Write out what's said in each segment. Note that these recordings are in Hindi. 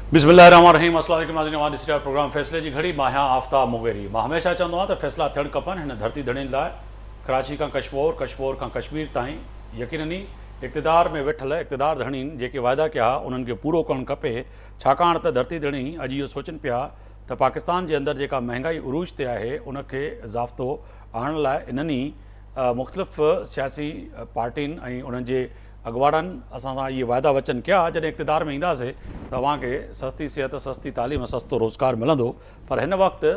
बिस्मिल्लाहिर्रहमानिर्रहीम। अस्सलाम वालेकुम नाज़रीन, आवाज़ इस प्रोग्राम फ़ैसले की घड़ी मां आफ्ताब मुगेरी। मां हमेशा चवंदो आहियां त फ़ैसला थियणु खपनि हिन धरती धड़ियुनि लाइ। कराची खां कश्मीर, कश्मीर खां कश्मीर ताईं यकीननी इक़्तिदार में वेठल इक़्तिदार धड़ियुनि जेके वाइदा कया उन्हनि खे पूरो करणु खपे। छाकाणि त धरती धड़ी अॼु इहो सोचनि पिया त पाकिस्तान जे अंदरि जेका महांगाई उरूज ते आहे उनखे ज़ाब्तो आणण लाइ इन्हनि मुख़्तलिफ़ सियासी पार्टियुनि ऐं उन्हनि जे अॻुवाणनि असां सां इहे वाइदा वचन कया जॾहिं इक़्तिदार में ईंदासीं त तव्हांखे सस्ती सिहत, सस्ती तालीम, सस्तो रोज़गार मिलंदो। पर हिन वक़्तु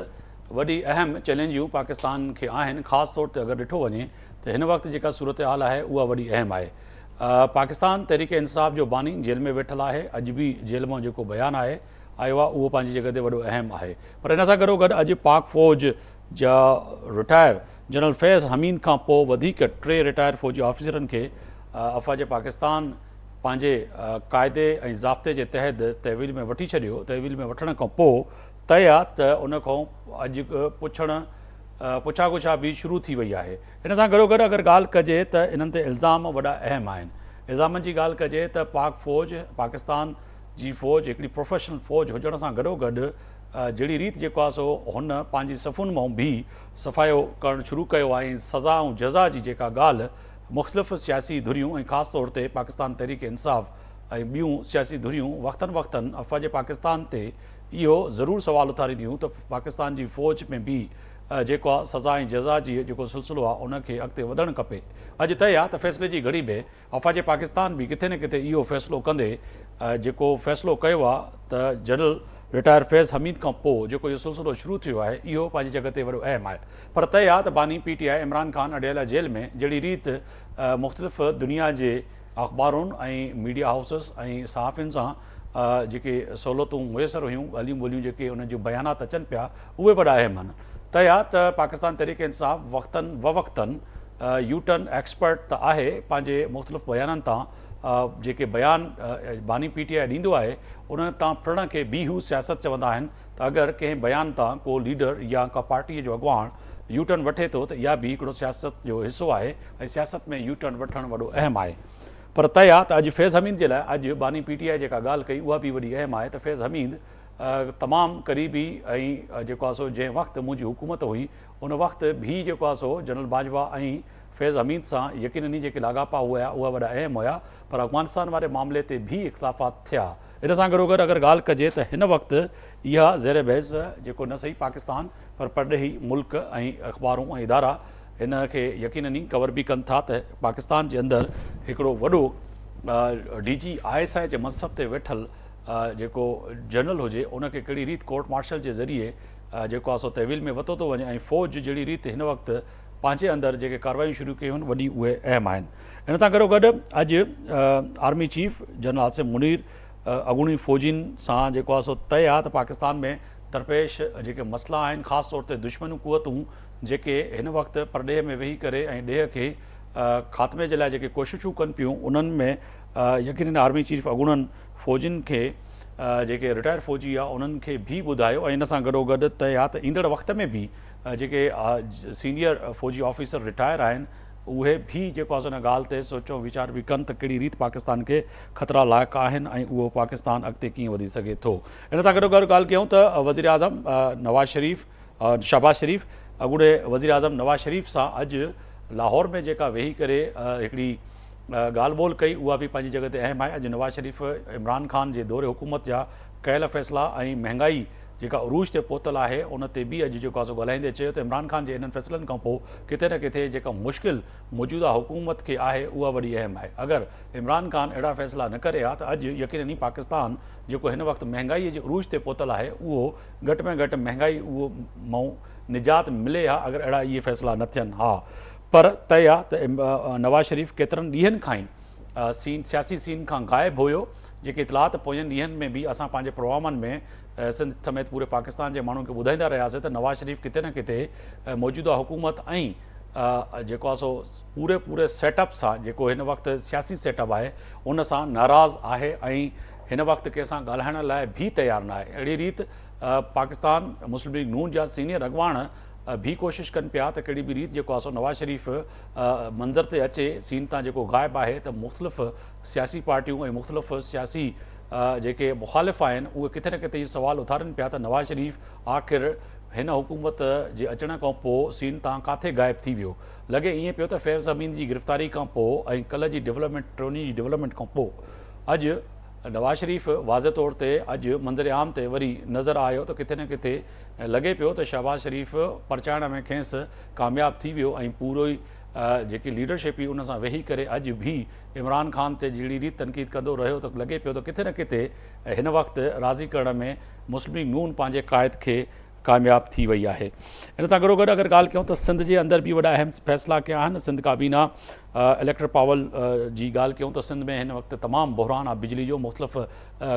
वॾी अहम चैलेंजियूं पाकिस्तान खे आहिनि। ख़ासि तौर ते अगरि ॾिठो वञे त हिन वक़्तु जेका सूरत हाल आहे उहा वॾी अहम आहे। पाकिस्तान तहरीक इंसाफ़ जो बानी जेल में वेठल आहे। अॼु बि जेल मां जेको बयानु आहे आयो आहे उहो पंहिंजी जॻह ते वॾो अहम आहे। पर हिन सां गॾोगॾु अॼु पाक फ़ौज जा रिटायर जनरल फैज़ हमीद खां पोइ वधीक 3 रिटायर फ़ौजी ऑफिसरनि खे अफ़वाज पाकिस्तान पंहिंजे क़ाइदे ऐं ज़ाब्ते जे तहत तहवील में वठी छॾियो। तहवील में वठण खां पोइ तय आहे त उन खां अॼु पुछा गुछा बि शुरू थी वई आहे। हिन सां गॾोगॾु अगरि ॻाल्हि कजे त इन्हनि ते इल्ज़ाम वॾा अहम आहिनि। इल्ज़ामनि जी ॻाल्हि कजे त पाकिस्तान जी फ़ौज हिकिड़ी प्रोफेशनल फ़ौज हुजण सां गॾोगॾु जहिड़ी रीति जेको आहे सो हुन पंहिंजी सफ़ुनि मां बि सफ़ायो करणु शुरू कयो आहे। ऐं सज़ा ऐं जज़ा जी जेका ॻाल्हि मुख़्तलिफ़ सियासी धुरियूं ऐं ख़ासि तौर ते पाकिस्तान तहरीक इंसाफ़ ऐं ॿियूं सियासी धुरियूं वक़्तनि वक़्तनि अफ़वाज पाकिस्तान ते इहो ज़रूरु सुवाल उथारींदियूं त पाकिस्तान जी फ़ौज में बि जेको आहे सज़ा ऐं जज़ा जी जेको सिलसिलो आहे उनखे अॻिते वधणु खपे। अॼु तय आहे त फ़ैसिले जी घड़ी में अफ़वाज पाकिस्तान बि किथे न किथे इहो फ़ैसिलो कंदे जेको फ़ैसिलो कयो आहे त जनरल रिटायर फैज़ हमीद खां पोइ जेको इहो सिलसिलो शुरू थियो आहे इहो पंहिंजी जॻह ते वॾो अहम आहे। पर तय आहे त बानी PTI इमरान ख़ान अॾियल जेल में जहिड़ी रीति मुख़्तलिफ़ दुनिया जे अख़बारुनि ऐं मीडिया हाउसिस ऐं सहाफ़ियुनि सां जेके सहूलियतूं मुयसरु हुयूं, ॻाल्हियूं ॿोलियूं जेके उन्हनि जो बयानात अचनि पिया उहे वॾा अहम आहिनि। तय आहे त Pakistan Tehreek इंसाफ़ वक़्तनि U turn expert त आहे पंहिंजे मुख़्तलिफ़ बयाननि तां जेके बयान बानी PTI ॾींदो आहे उन तां पिण खे बी हू सियासत चवंदा आहिनि त अगरि कंहिं बयान तां को लीडर या का पार्टीअ जो अॻुवाण यू टर्न वठे थो त इहा बि हिकिड़ो सियासत जो हिसो आहे ऐं सियासत में यू टर्न वठणु वॾो अहम आहे। पर तय आहे त अॼु फैज़ हमीद जे लाइ अॼु बानी PTI जेका ॻाल्हि कई उहा बि वॾी अहम आहे त फैज़ हमीद तमामु क़रीबी ऐं जेको आहे सो जंहिं वक़्तु मुंहिंजी हुकूमत हुई उन वक़्तु बि जेको आहे सो जनरल बाजवा ऐं फैज़ हमीद सां यकीननी जेके लाॻापा हुआ उहा वॾा अहम हुया। पर अफ़गानिस्तान वारे मामले ते बि इख़्तिलाफ़ात थिया। इन सां गॾोगॾु अगरि ॻाल्हि कजे त हिन वक़्तु इहा ज़ेर बहस जेको न सही पाकिस्तान पर परॾेही मुल्क ऐं अख़बारूं ऐं इदारा हिन खे यकीननी कवर बि कनि था त पाकिस्तान जे अंदरि हिकिड़ो वॾो DG ISI जे मनसब ते वेठल जेको जनरल हुजे उनखे कहिड़ी रीति कोर्ट मार्शल जे ज़रिए जेको आहे सो तहवील में वरितो थो वञे ऐं फ़ौज जहिड़ी रीति हिन वक़्तु पंहिंजे अंदरि जेके कार्रवायूं शुरू कयूं आहिनि वॾी उहे अहम आहिनि। इन सां गॾोगॾु अॼु army chief general Asim Munir अॻूणी फ़ौजियुनि सां जेको आहे सो तय आहे त पाकिस्तान में दरपेश जेके मसइला आहिनि ख़ासि तौर ते दुश्मन क़ुवतूं जेके हिन वक़्तु परॾेह में वेही करे ऐं ॾेह खे ख़ात्मे जे लाइ जेके कोशिशूं कनि पियूं उन्हनि में यकीनन आर्मी चीफ अॻूणनि फ़ौजियुनि खे जेके रिटायर फ़ौजी आहे उन्हनि खे बि ॿुधायो ऐं इन सां गॾोगॾु तय आहे त ईंदड़ वक़्त में बि जेके सीनियर फ़ौजी ऑफिसर रिटायर आहिनि उहे बि जेको आहे उन ॻाल्हि ते सोचो वीचार बि कनि त कहिड़ी रीति पाकिस्तान खे ख़तरा लाइक़ु आहिनि ऐं उहो पाकिस्तान अॻिते कीअं वधी सघे थो। इन सां गॾोगॾु ॻाल्हि कयूं त वज़ीर आज़म नवाज़ शरीफ़ शहबाज़ शरीफ़ अॻूणे वज़ीर आज़म नवाज़ शरीफ़ सां अॼु लाहौर में जेका वेही करे हिकिड़ी ॻाल्हि ॿोल कई उहा बि पंहिंजी जॻह ते अहम आहे। अॼु नवाज़ शरीफ़ इमरान ख़ान जे दौरे हुकूमत जा कयल फ़ैसिला ऐं महांगाई जेका उरूज ते पहुतल आहे उन ते बि अॼु जेको आहे सो ॻाल्हाईंदे चयो त इमरान ख़ान जे इन्हनि फ़ैसिलनि खां पोइ किथे न किथे जेका मुश्किल मौजूदा हुकूमत खे आहे उहा वॾी अहम आहे। अगरि इमरान ख़ान अहिड़ा फ़ैसिला न करे हा त अॼु यकीननी पाकिस्तान जेको हिन वक़्तु महांगाईअ जे उरूज ते पहुतल आहे उहो घटि में घटि महांगाई उहो मां निजात मिले हा अगरि अहिड़ा इहे फ़ैसिला न थियनि हा। पर तय आहे त नवाज़ शरीफ़ केतिरनि ॾींहंनि खां ई सियासी सीन खां ग़ाइबु हुयो। जेके इतलात पोयनि ॾींहंनि में बि असां पंहिंजे प्रोग्रामनि में सिंध समेत पूरे पाकिस्तान जे माण्हुनि खे ॿुधाईंदा रहियासीं त नवाज़ शरीफ़ किथे न किथे मौजूदा हुकूमत ऐं जेको आहे सो पूरे सेटअप सां जेको हिन वक़्तु सियासी सेटअप आहे उन सां नाराज़ आहे ऐं हिन वक़्तु कंहिंसां ॻाल्हाइण लाइ बि तयारु न आहे। अहिड़ी रीति पाकिस्तान मुस्लिम लीग नून जा सीनियर अॻुवाण भी कोशिशि कनि पिया त कहिड़ी बि रीति जेको आहे सो नवाज़ शरीफ़ मंज़र ते अचे सीन तां जेको ग़ाइबु आहे त मुख़्तलिफ़ सियासी पार्टियूं ऐं मुख़्तलिफ़ सियासी जेके मुखालिफ़ आहिनि उहे किथे न किथे इहो सुवाल उथारनि पिया त नवाज़ शरीफ़ आख़िर हिन हुकूमत जे अचण खां पोइ सीन तां किथे गाइब थी वियो। लॻे ईअं पियो त फैज़ अमीन जी गिरफ़्तारी खां पोइ ऐं कल्ह जी डेवलपमेंट ट्रोनी जी डेवलपमेंट खां पोइ अॼु नवाज़ शरीफ़ वाज़े तौर ते अॼु मंज़र आम ते वरी नज़र आयो त किथे न किथे लॻे पियो त शहबाज़ शरीफ़ परचाइण में खेसि कामयाबु थी वियो ऐं पूरो ई जेकी लीडरशिप हुई उन सां वेही करे अॼु बि इमरान ख़ान ते जहिड़ी रीति तनक़ीद कंदो रहियो त लॻे पियो त किथे न किथे हिन वक़्तु राज़ी करण में मुस्लिम लीग नून पंहिंजे क़ाइद खे कामयाबु थी वई आहे। इन सां गॾोगॾु अगरि ॻाल्हि कयूं त सिंध जे अंदरि बि वॾा अहम फ़ैसिला कया आहिनि। सिंध काबीना इलेक्टर पावल जी ॻाल्हि कयूं त सिंध में हिन वक़्तु तमामु बहरान आहे बिजली जो। मुख़्तलिफ़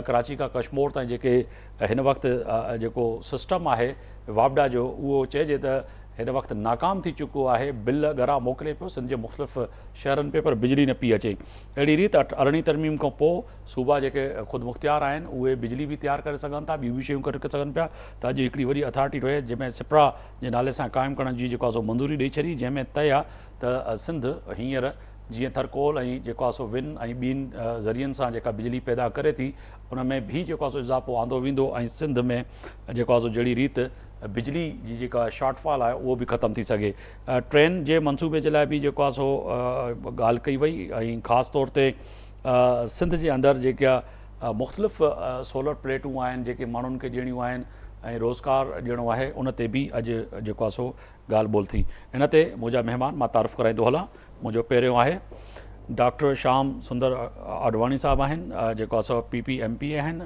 कराची खां कश्मीर ताईं जेके हिन वक़्तु जेको सिस्टम आहे वापडा जो उहो चइजे त हिन वक़्तु नाकाम थी चुको आहे। बिल ॻरा मोकिले पियो सिंध जे मुख़्तलिफ़ शहरनि पे पर बिजली न पई अचे। अहिड़ी रीति 18 तरमीम खां पोइ सूबा जेके ख़ुदि मुख़्तियार आहिनि उहे बिजली बि तयारु करे सघनि था, ॿियूं बि शयूं करे सघनि पिया। त अॼु हिकिड़ी वॾी अथॉरिटी रहे जंहिंमें सिप्रा जे नाले सां क़ाइमु करण जी जेको आहे सो मंज़ूरी ॾेई छॾी, जंहिंमें तय आहे त सिंध हींअर जीअं थरकोल ऐं जेको आहे सो विन ऐं ॿियनि ज़रियनि सां जेका बिजली पैदा करे थी उन में बि जेको आहे सो इज़ाफ़ो आंदो वेंदो ऐं सिंध में जेको आहे सो जहिड़ी रीति बिजली जी जेका शॉर्टफॉल आहे उहो बि ख़तमु थी सघे। ट्रेन जे मनसूबे जे लाइ बि जेको आहे सो ॻाल्हि कई वई ऐं ख़ासि तौर ते सिंध जे अंदरि जेका मुख़्तलिफ़ सोलर प्लेटूं आहिनि जेके माण्हुनि खे ॾियणियूं आहिनि ऐं रोज़गार ॾियणो आहे उन ते बि अॼु जेको आहे सो ॻाल्हि ॿोल थी। हिन ते मुंहिंजा महिमान मां तारीफ़ कराईंदो हलां। मुंहिंजो पहिरियों आहे डॉक्टर श्याम सुंदर आडवाणी साहब आहिनि जेको आहे सो PPMP आहिनि,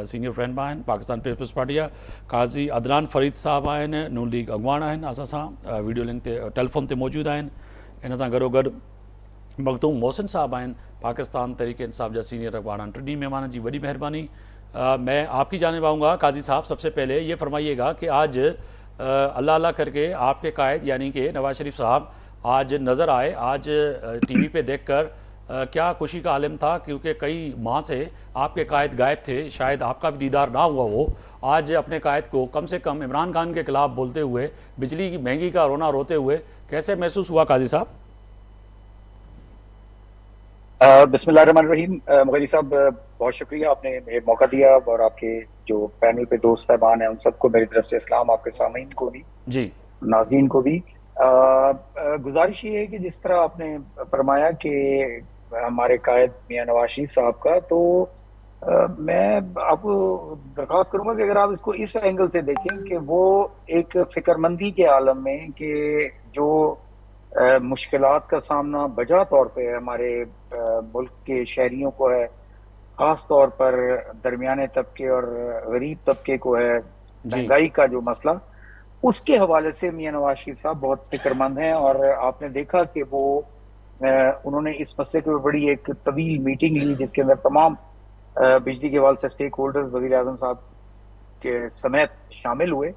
सीनियर फ्रेंड आहिनि पाकिस्तान पीपल्स पार्टी आहे। काज़ी अदनान फरीद साहब आहिनि, नून लीग अॻवान आहिनि, असां सां वीडियो लिंक ते टेलीफोन ते मौजूदु आहिनि। इन सां गॾोगॾु मखदूम मोहसिन साहब आहिनि, पाकिस्तान तहरीक इंसाफ जा सीनियर अॻवान आहिनि। टिनी मेहमान जी वॾी मेहरबानी। मैं आपकी जानिब आऊँगा काजी साहब। सबसे पहले ये फरमाइएगा कि आज अल्लाह अल्लाह करके आपके कायद यानी कि नवाज शरीफ साहब आज नज़र आए, आज TV पे देखकर क्या खुशी का आलम था, क्योंकि कई माह से आपके कायद गायब थे, शायद आपका भी दीदार ना हुआ वो। आज अपने कायद को कम से कम इमरान खान के खिलाफ बोलते हुए, बिजली की महंगी का रोना रोते हुए कैसे महसूस हुआ काजी साहब? बिस्मिल्लाहिर्रहमानिर्रहीम। मुगैरी साहब बहुत शुक्रिया, आपने मुझे मौका दिया और आपके जो पैनल पे दोस्त साहबान हैं उन सबको मेरी तरफ से इस्लाम, आपके सामीन को भी जी नाज़रीन को भी। गुजारिश ये है कि जिस तरह आपने फरमाया कि हमारे कायद मियां नवाज शरीफ साहब का, तो मैं आपको दरख्वास्त करूंगा कि अगर आप इसको इस एंगल से देखें कि वो एक फिक्रमंदी के आलम में कि जो मुश्किलात का सामना बजा तौर पे हमारे मुल्क के शहरियों को है, खास तौर पर दरमियाने तबके और गरीब तबके को है, महंगाई का जो मसला, उसके हवाले से मियां नवाज शरीफ साहब बहुत फिक्रमंद हैं। और आपने देखा कि वो उन्होंने इस मसले के बड़ी एक तवील मीटिंग ली जिसके अंदर तमाम बिजली के हवाले से स्टेक होल्डर्स वज़ीर आज़म साहब के समेत शामिल हुए।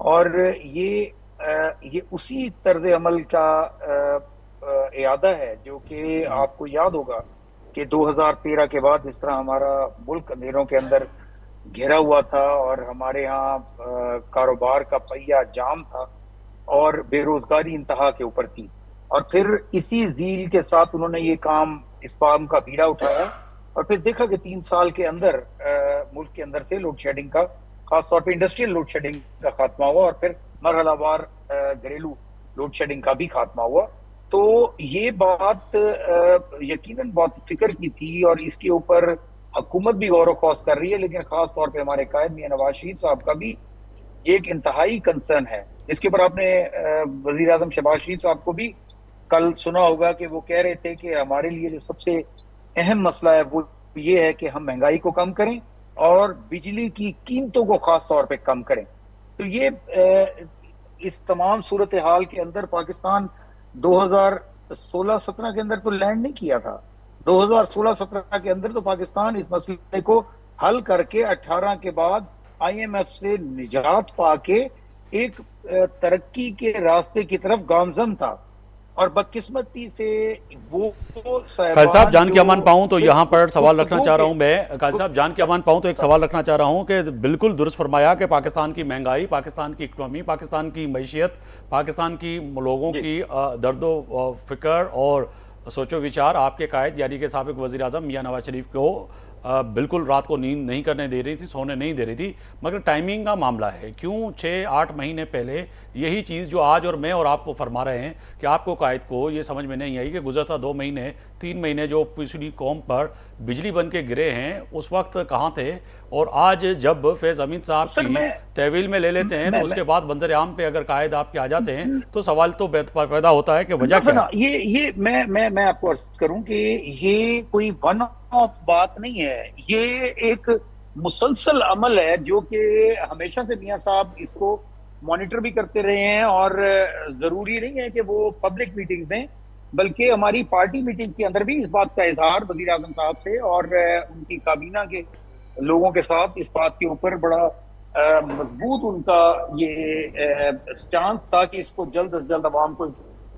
और ये उसी तर्ज अमल का इयादा है जो कि आपको याद होगा कि 2013 के बाद जिस तरह हमारा मुल्क अंधेरों के अंदर घिरा हुआ था और हमारे यहाँ कारोबार का पहिया जाम था और बेरोजगारी इंतहा के ऊपर थी, और फिर इसी ज़ील के साथ उन्होंने ये काम, इस काम का बीड़ा उठाया और फिर देखा कि 3 साल के अंदर मुल्क के अंदर से लोड शेडिंग का, खासतौर पर इंडस्ट्रियल लोड शेडिंग का खात्मा हुआ और फिर मरहलावार घरेलू लोड शेडिंग का भी खात्मा हुआ। तो ये बात यकीनन बहुत फिक्र की थी और इसके ऊपर हुकूमत भी गौर खौस कर रही है, लेकिन खास तौर पे हमारे कायद मियां नवाज शरीफ साहब का भी एक इंतहाई कंसर्न है, जिसके ऊपर आपने वजीर आजम शहबाज शरीफ साहब को भी कल सुना होगा कि वो कह रहे थे कि हमारे लिए जो सबसे अहम मसला है वो ये है कि हम महंगाई को कम करें और बिजली की कीमतों को खास तौर पे कम करें। तो ये इस तमाम सूरत हाल के अंदर पाकिस्तान 2016-17 के अंदर तो लैंड नहीं किया था। 2016-17 के अंदर तो पाकिस्तान इस मसले को हल करके 18 के बाद IMF से निजात पाके एक तरक्की के रास्ते की तरफ गामजन था, और बदकिस्मती से वो काजी साहब जान के अमान पाऊं तो यहाँ पर सवाल रखना चाह रहा हूँ मैं। काजी साहब जान के अमान पाऊं तो एक सवाल रखना चाह रहा हूँ कि बिल्कुल दुरुस्त फरमाया कि पाकिस्तान की महंगाई, पाकिस्तान की इकनॉमी, पाकिस्तान की मैशियत, पाकिस्तान की लोगों की दर्दो फिक्र और सोचो विचार आपके कायद यानी कि साबिक वज़ीर आज़म मियां नवाज शरीफ को बिल्कुल रात को नींद नहीं करने दे रही थी, सोने नहीं दे रही थी, मगर टाइमिंग का मामला है। क्यों 6-8 महीने पहले यही चीज़ जो आज और मैं और आपको फरमा रहे हैं कि आपको कायद को ये समझ में नहीं आई कि गुज़रता 2 महीने 3 महीने जो पिछली कौम पर बिजली बन के गिरे हैं उस वक्त कहाँ थे, और आज जब फैज़ अमीन साहब की तहवील में ले लेते हैं तो उसके बाद बंदर आम पे अगर कायद आपके आ जाते हैं तो सवाल तो पैदा होता है कि वजह क्या है। ये मैं आपको अर्ज करूं कि ये कोई वन ऑफ बात नहीं है, ये एक मुसलसल अमल है जो कि हमेशा से मियां साहब इसको मॉनिटर भी करते रहे हैं, और जरूरी नहीं है कि वो पब्लिक मीटिंग्स में, बल्कि हमारी पार्टी मीटिंग्स के अंदर भी इस बात का इजहार वजीर आजम साहब से और उनकी काबीना के लोगों के साथ इस बात के ऊपर बड़ा मजबूत उनका ये स्टांस था कि इसको जल्द अज जल्द अवाम को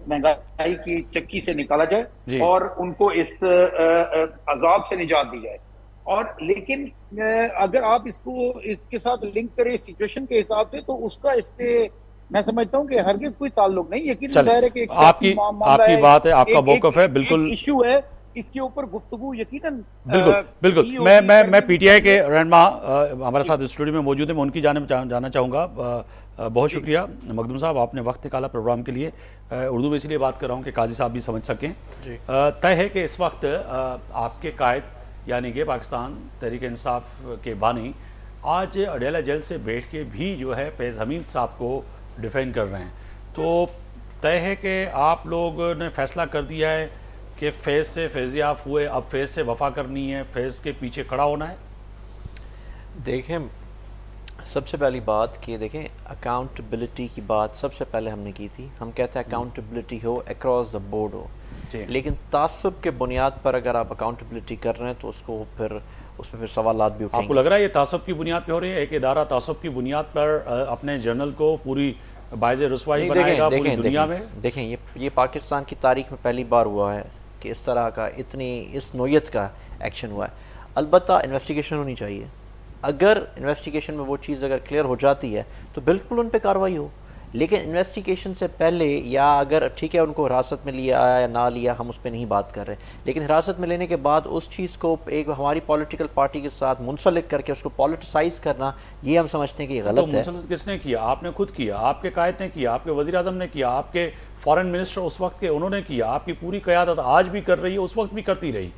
महंगाई की चक्की से निकाला जाए और उनको इस अजाब से निजात दी जाए। और लेकिन अगर आप इसको इसके साथ लिंक करें सिचुएशन के हिसाब से, तो उसका इससे मैं समझता हूं कि हरगिज़ कोई ताल्लुक नहीं। यकीन है कि आपकी बात है, आपका मौक़िफ़ है, बिल्कुल इशू है, इसके ऊपर गुफ्तगू यकीनन बिल्कुल मैं पीटीआई के रहनुमा हमारे साथ स्टूडियो में मौजूद है, मैं उनकी जानिब जाना चाहूँगा। बहुत शुक्रिया मखदूम साहब, आपने वक्त निकाला प्रोग्राम के लिए। उर्दू में इसलिए बात कर रहा हूँ कि काजी साहब भी समझ सकें। तय है कि इस वक्त आपके कायद यानी कि पाकिस्तान तहरीक इंसाफ के बानी आज अडेला जेल से बैठ के भी जो है फैज़ हमीद साहब को डिफेंड कर रहे हैं। तो तय है कि आप लोग ने फैसला कर दिया है कि फैज़ से फैज़याब हुए, अब फैज़ से वफा करनी है, फैज़ के पीछे खड़ा होना है। देखें, सबसे पहली बात कि देखें अकाउंटेबिलिटी की बात सबसे पहले हमने की थी। हम कहते हैं अकाउंटेबिलिटी हो अक्रॉस द बोर्ड हो, लेकिन तासुब के बुनियाद पर अगर आप अकाउंटेबिलिटी कर रहे हैं तो उसको फिर उसमें फिर सवालात भी उठेंगे। आपको लग रहा है ये तासुब की बुनियाद पे हो रही है? एक इदारा तासुब की बुनियाद पर अपने जर्नल को पूरी बाइज़े रुसवाई बनाएगा पूरी दुनिया में? देखें ये पाकिस्तान की तारीख में पहली बार हुआ है कि इस तरह का इस नोयत का एक्शन हुआ है। अलबत्ता इन्वेस्टिगेशन होनी चाहिए। अगर इन्वेस्टिगेशन में वो चीज़ अगर क्लियर हो जाती है तो बिल्कुल उन पर कार्रवाई हो, लेकिन इन्वेस्टिगेशन से पहले या अगर ठीक है उनको हिरासत में लिया या ना लिया हम उस पर नहीं बात कर रहे, लेकिन हिरासत में लेने के बाद उस चीज़ को एक हमारी पॉलिटिकल पार्टी के साथ मुंसलिक करके उसको पॉलिटिसाइज करना, ये हम समझते हैं कि ये गलत है। मुंसलिक किसने किया? आपने खुद किया, आपके कायद ने किया, आपके वज़ीर आज़म ने किया, आपके फॉरेन मिनिस्टर उस वक्त के उन्होंने किया, आपकी पूरी क़यादत आज भी कर रही है, उस वक्त भी करती रही।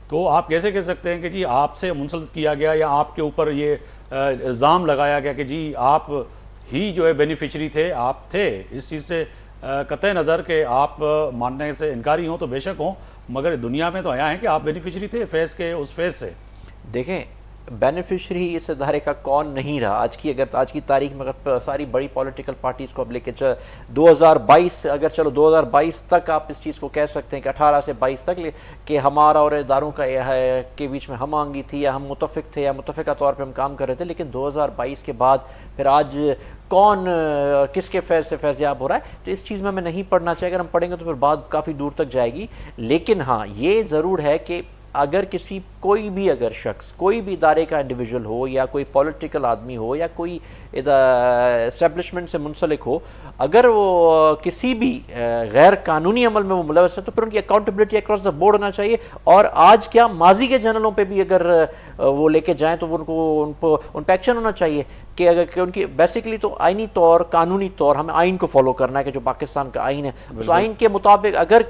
तो आप कैसे कह सकते हैं कि जी आपसे मुंसलिक किया गया या आपके ऊपर ये इल्ज़ाम लगाया गया कि जी आप ही जो है बेनिफिशरी थे, आप थे? इस चीज़ से कतई नज़र के आप मानने से इनकारी हों तो बेशक हों, मगर दुनिया में तो आया है कि आप बेनिफिशरी थे फैज़ के उस फैज़ से। देखें, बेनिफिशरी इस इदारे का कौन नहीं रहा। आज की तारीख में अगर सारी बड़ी पॉलिटिकल पार्टीज़ को अब लेके 2022 अगर चलो 2022 तक आप इस चीज़ को कह सकते हैं कि 18 से 22 तक कि हमारा और इदारों का के बीच में हम आंगी थी या हम मुतफ़िक थे या मुतफ़िका तौर पे हम काम कर रहे थे, लेकिन 2022 के बाद फिर आज कौन किसके फैज़ से फैज़याब हो रहा है, तो इस चीज़ में हमें नहीं पढ़ना चाहिए। अगर हम पढ़ेंगे तो फिर बात काफ़ी दूर तक जाएगी। लेकिन हाँ, ये ज़रूर है कि अगर कोई भी अगर शख्स कोई भी इदारे का इंडिविजुअल हो या कोई पॉलिटिकल आदमी हो या कोई एस्टेब्लिशमेंट से मुंसलिक हो, अगर वो किसी भी गैर कानूनी अमल में वो मुलव्वस है तो फिर उनकी अकाउंटेबिलिटी अक्रॉस द बोर्ड होना चाहिए। और आज क्या माजी के जनरलों पे भी अगर वो लेके जाएं तो उन पर एक्शन होना चाहिए कि अगर उनकी बेसिकली तो आइनी तौर कानूनी तौर हमें आइन को फॉलो करना है कि जो पाकिस्तान का आइन है उस आइन के मुताबिक अगर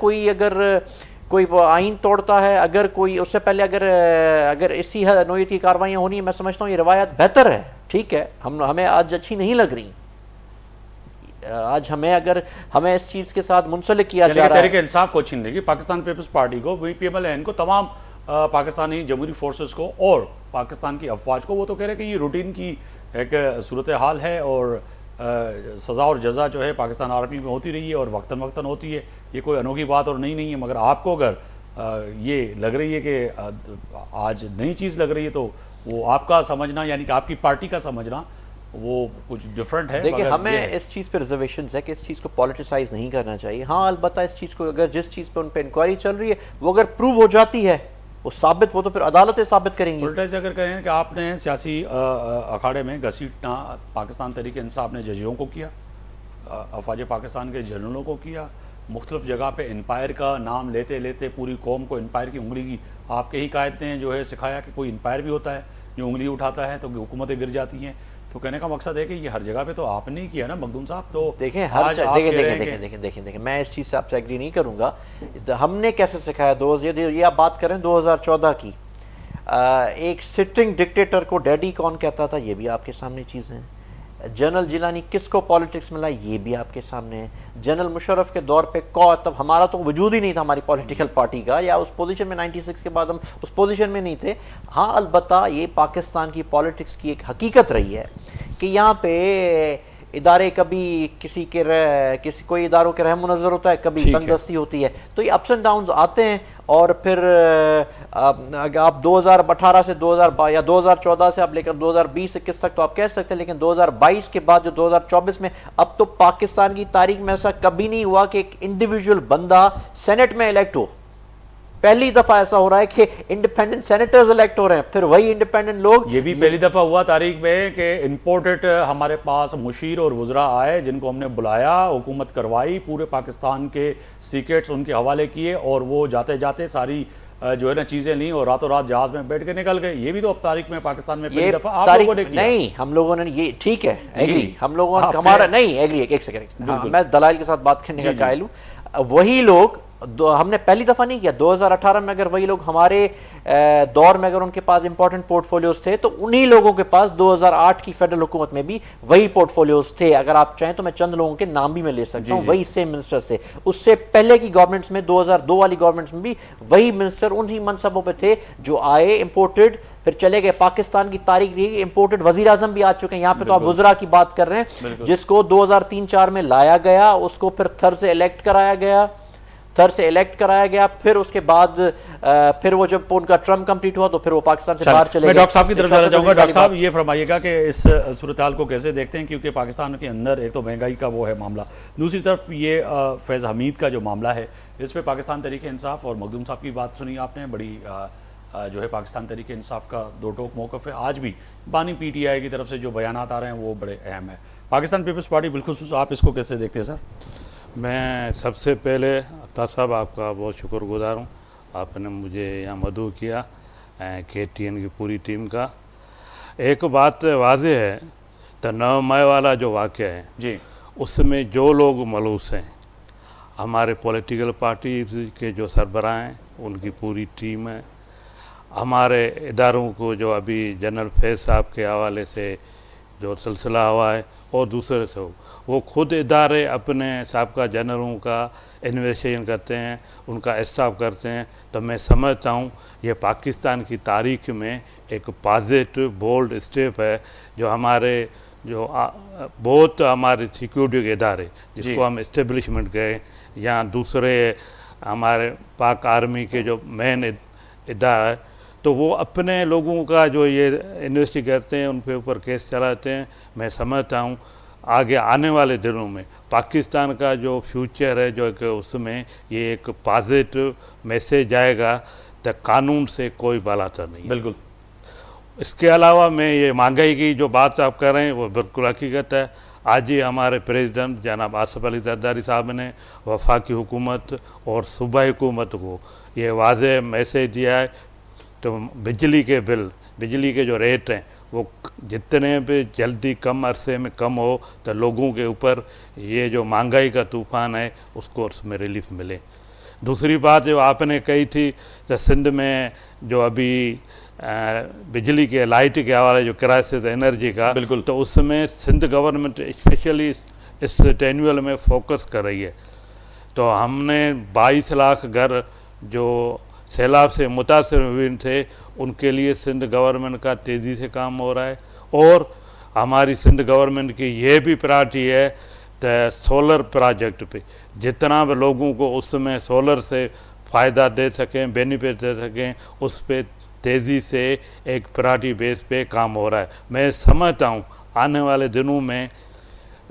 कोई आइन तोड़ता है, अगर कोई उससे पहले अगर इसी नोयत की कार्रवाइयाँ होनी है, मैं समझता हूँ ये रवायत बेहतर है। ठीक है, हमें आज अच्छी नहीं लग रही। आज हमें इस चीज़ के साथ मुंसलिक किया जा रहा है। तहरीक इंसाफ को छीन लेगी, पाकिस्तान पीपल्स पार्टी को, PMLN को, तमाम पाकिस्तानी जमहूरी फोर्सेस को और पाकिस्तान की अफवाज को। वो तो कह रहे हैं कि ये रूटीन की एक सूरत हाल है और सज़ा और जज़ा जो है पाकिस्तान आर्मी में होती रही है और वक्तन वक्तन होती है, ये कोई अनोखी बात और नहीं है। मगर आपको अगर ये लग रही है कि आज नई चीज़ लग रही है तो वो आपका समझना यानी कि आपकी पार्टी का समझना वो कुछ डिफरेंट है। देखिए, हमें इस चीज़ पे रिजर्वेशंस है कि इस चीज़ को पॉलिटिसाइज नहीं करना चाहिए। हाँ, अलबत्ता इस चीज़ को अगर जिस चीज़ पे उन पर इंक्वायरी चल रही है वो अगर प्रूव हो जाती है वो तो फिर अदालतें साबित करेंगी। पॉलिटिसाइज अगर कहें कि आपने सियासी अखाड़े में घसीटना पाकिस्तान तहरीक इंसाफ ने जजियों को किया, अफवाज पाकिस्तान के जनरलों को किया, मुख्तलिफ जगह पे एम्पायर का नाम लेते लेते पूरी कौम को एम्पायर की उंगली की आपके ही कायद ने जो है सिखाया कि कोई एम्पायर भी होता है, जो उंगली उठाता है तो हुकूमतें गिर जाती हैं। तो कहने का मकसद है कि ये हर जगह पे तो आपने ही किया ना मखदूम साहब। तो देखें देखें मैं इस चीज़ से आपसे एग्री नहीं करूंगा। हमने कैसे सिखाया, ये आप बात करें 2014 की, एक सिटिंग डिक्टेटर को डैडी कौन कहता था, ये भी आपके सामने चीज़ है। जनरल जिलानी किसको पॉलिटिक्स मिला, ये भी आपके सामने है। जनरल मुशर्रफ के दौर पे तब हमारा तो वजूद ही नहीं था हमारी पॉलिटिकल पार्टी का, या उस पोजीशन में 96 के बाद हम उस पोजीशन में नहीं थे। हाँ, अलबत्ता ये पाकिस्तान की पॉलिटिक्स की एक हकीकत रही है कि यहाँ पे इदारे कभी किसी कोई इदारों के रहम नज़र होता है, कभी तंगदस्ती होती है, तो ये अप्स एंड डाउन्स आते हैं। और फिर अगर आप 2018 से 2012 या 2014 से आप लेकर 2020-21 तक तो आप कह सकते हैं, लेकिन 2022 के बाद जो 2024 में, अब तो पाकिस्तान की तारीख में ऐसा कभी नहीं हुआ कि एक इंडिविजुअल बंदा सेनेट में इलेक्ट हो। पहली दफा ऐसा हो रहा है कि इंडिपेंडेंट सेनेटर्स इलेक्ट हो रहे हैं, फिर वही इंडिपेंडेंट लोग। ये भी पहली दफा हुआ तारीख में कि इंपोर्टेड हमारे पास मुशीर और वुज़रा आए, जिनको हमने बुलाया, हुकूमत करवाई, पूरे पाकिस्तान के सीक्रेट्स उनके हवाले किए और वो जाते जाते सारी जो है ना चीजें ली और रातों रात जहाज में बैठ के निकल गए। ये भी तो अब तारीख में पाकिस्तान में पहली दफा आप लोगों ने किया। नहीं, हम लोगों ने ये ठीक है, एग्री, हम लोगों ने हमारा नहीं एग्री, एक सेकंड, मैं दलाल के साथ बात करने का कायल हूं। वही लोग हमने पहली दफा नहीं किया। 2018 में अगर वही लोग हमारे दौर में अगर उनके पास इंपॉर्टेंट पोर्टफोलियोज थे, तो उन्हीं लोगों के पास 2008 की फेडरल हुकूमत में भी वही पोर्टफोलियोज थे। अगर आप चाहें तो मैं चंद लोगों के नाम भी मैं ले सकता हूं, वही सेम मिनिस्टर्स थे। उससे पहले की गवर्नमेंट्स में 2002 वाली गवर्नमेंट्स में भी वही मिनिस्टर उन्हीं मनसबों पे थे जो आए, इंपोर्टेड, फिर चले गए। पाकिस्तान की तारीख रही, इंपोर्टेड वजीर आजम भी आ चुके हैं। यहाँ पे तो आप वुज़रा की बात कर रहे हैं, जिसको 2003-4 में लाया गया, उसको फिर थर से इलेक्ट कराया गया, फिर उसके बाद फिर वो जब उनका टर्म कंप्लीट हुआ तो फिर वो पाकिस्तान से बाहर चले गए। मैं डॉक्टर साहब की तरफ जाना चाहूंगा। डॉक्टर साहब ये फरमाइएगा कि इस सूरत हाल को कैसे देखते हैं, क्योंकि पाकिस्तान के अंदर एक तो महंगाई का वो है मामला, दूसरी तरफ ये फैज़ हमीद का जो मामला है, इस पर पाकिस्तान तहरीक इंसाफ और मखदूम साहब की बात सुनी आपने, बड़ी जो है पाकिस्तान तहरीक इंसाफ का दो टोक मौक़िफ़ है। आज भी बानी PTI की तरफ से जो बयानात आ रहे हैं वो बड़े अहम है। पाकिस्तान पीपल्स पार्टी बिलखुसूस आप इसको कैसे देखते हैं सर? मैं सबसे पहले अता साहब आपका बहुत शुक्रगुजार हूँ, आपने मुझे यहाँ मदऊ किया, KTN की पूरी टीम का। एक बात वाज़ेह है, तो 9 मई वाला जो वाक़या है जी, उसमें जो लोग मलूस हैं, हमारे पॉलिटिकल पार्टीज के जो सरबराह हैं उनकी पूरी टीम है, हमारे इदारों को जो अभी जनरल फैज़ साहब के हवाले से जो सिलसिला हुआ है और दूसरे से वो खुद इदारे अपने साबका जनरलों का इन्वेस्टिगेशन करते हैं, उनका स्टाफ करते हैं। तो मैं समझता हूँ ये पाकिस्तान की तारीख में एक पॉजिटिव बोल्ड स्टेप है, जो हमारे जो बहुत हमारे सिक्योरिटी के इदारे जिसको हम इस्टेब्लिशमेंट कहें, या दूसरे हमारे पाक आर्मी के जो मेन इदारा है, तो वो अपने लोगों का जो ये इन्वेस्टिगेट करते हैं, उन पे ऊपर केस चलाते हैं। मैं समझता हूँ आगे आने वाले दिनों में पाकिस्तान का जो फ्यूचर है, जो कि उसमें ये एक पॉजिटिव मैसेज आएगा, तो कानून से कोई बलात्कार नहीं। बिल्कुल। इसके अलावा मैं ये महंगाई की जो बात आप कर रहे हैं वो बिल्कुल हकीकत है। आज ही हमारे प्रेसिडेंट जनाब आसिफ अली जरदारी साहब ने वफाकी हुकूमत और सूबाई हुकूमत को ये वाज़ेह मैसेज दिया है, तो बिजली के जो रेट हैं वो जितने भी जल्दी कम अरसे में कम हो, तो लोगों के ऊपर ये जो महंगाई का तूफ़ान है उसको उसमें रिलीफ मिले। दूसरी बात जो आपने कही थी, तो सिंध में जो अभी बिजली के लाइट के हवाले जो क्राइसिस एनर्जी का, बिल्कुल, तो उसमें सिंध गवर्नमेंट स्पेशली इस टेन्यूअल में फोकस कर रही है। तो हमने 22 लाख घर जो सैलाब से मुतासर हुए थे, उनके लिए सिंध गवर्नमेंट का तेज़ी से काम हो रहा है। और हमारी सिंध गवर्नमेंट की ये भी प्रायोरिटी है तो सोलर प्रोजेक्ट पे जितना भी लोगों को उसमें सोलर से फ़ायदा दे सकें, बेनिफिट दे सकें, उस पर तेज़ी से एक प्रायोरिटी बेस पे काम हो रहा है। मैं समझता हूँ आने वाले दिनों में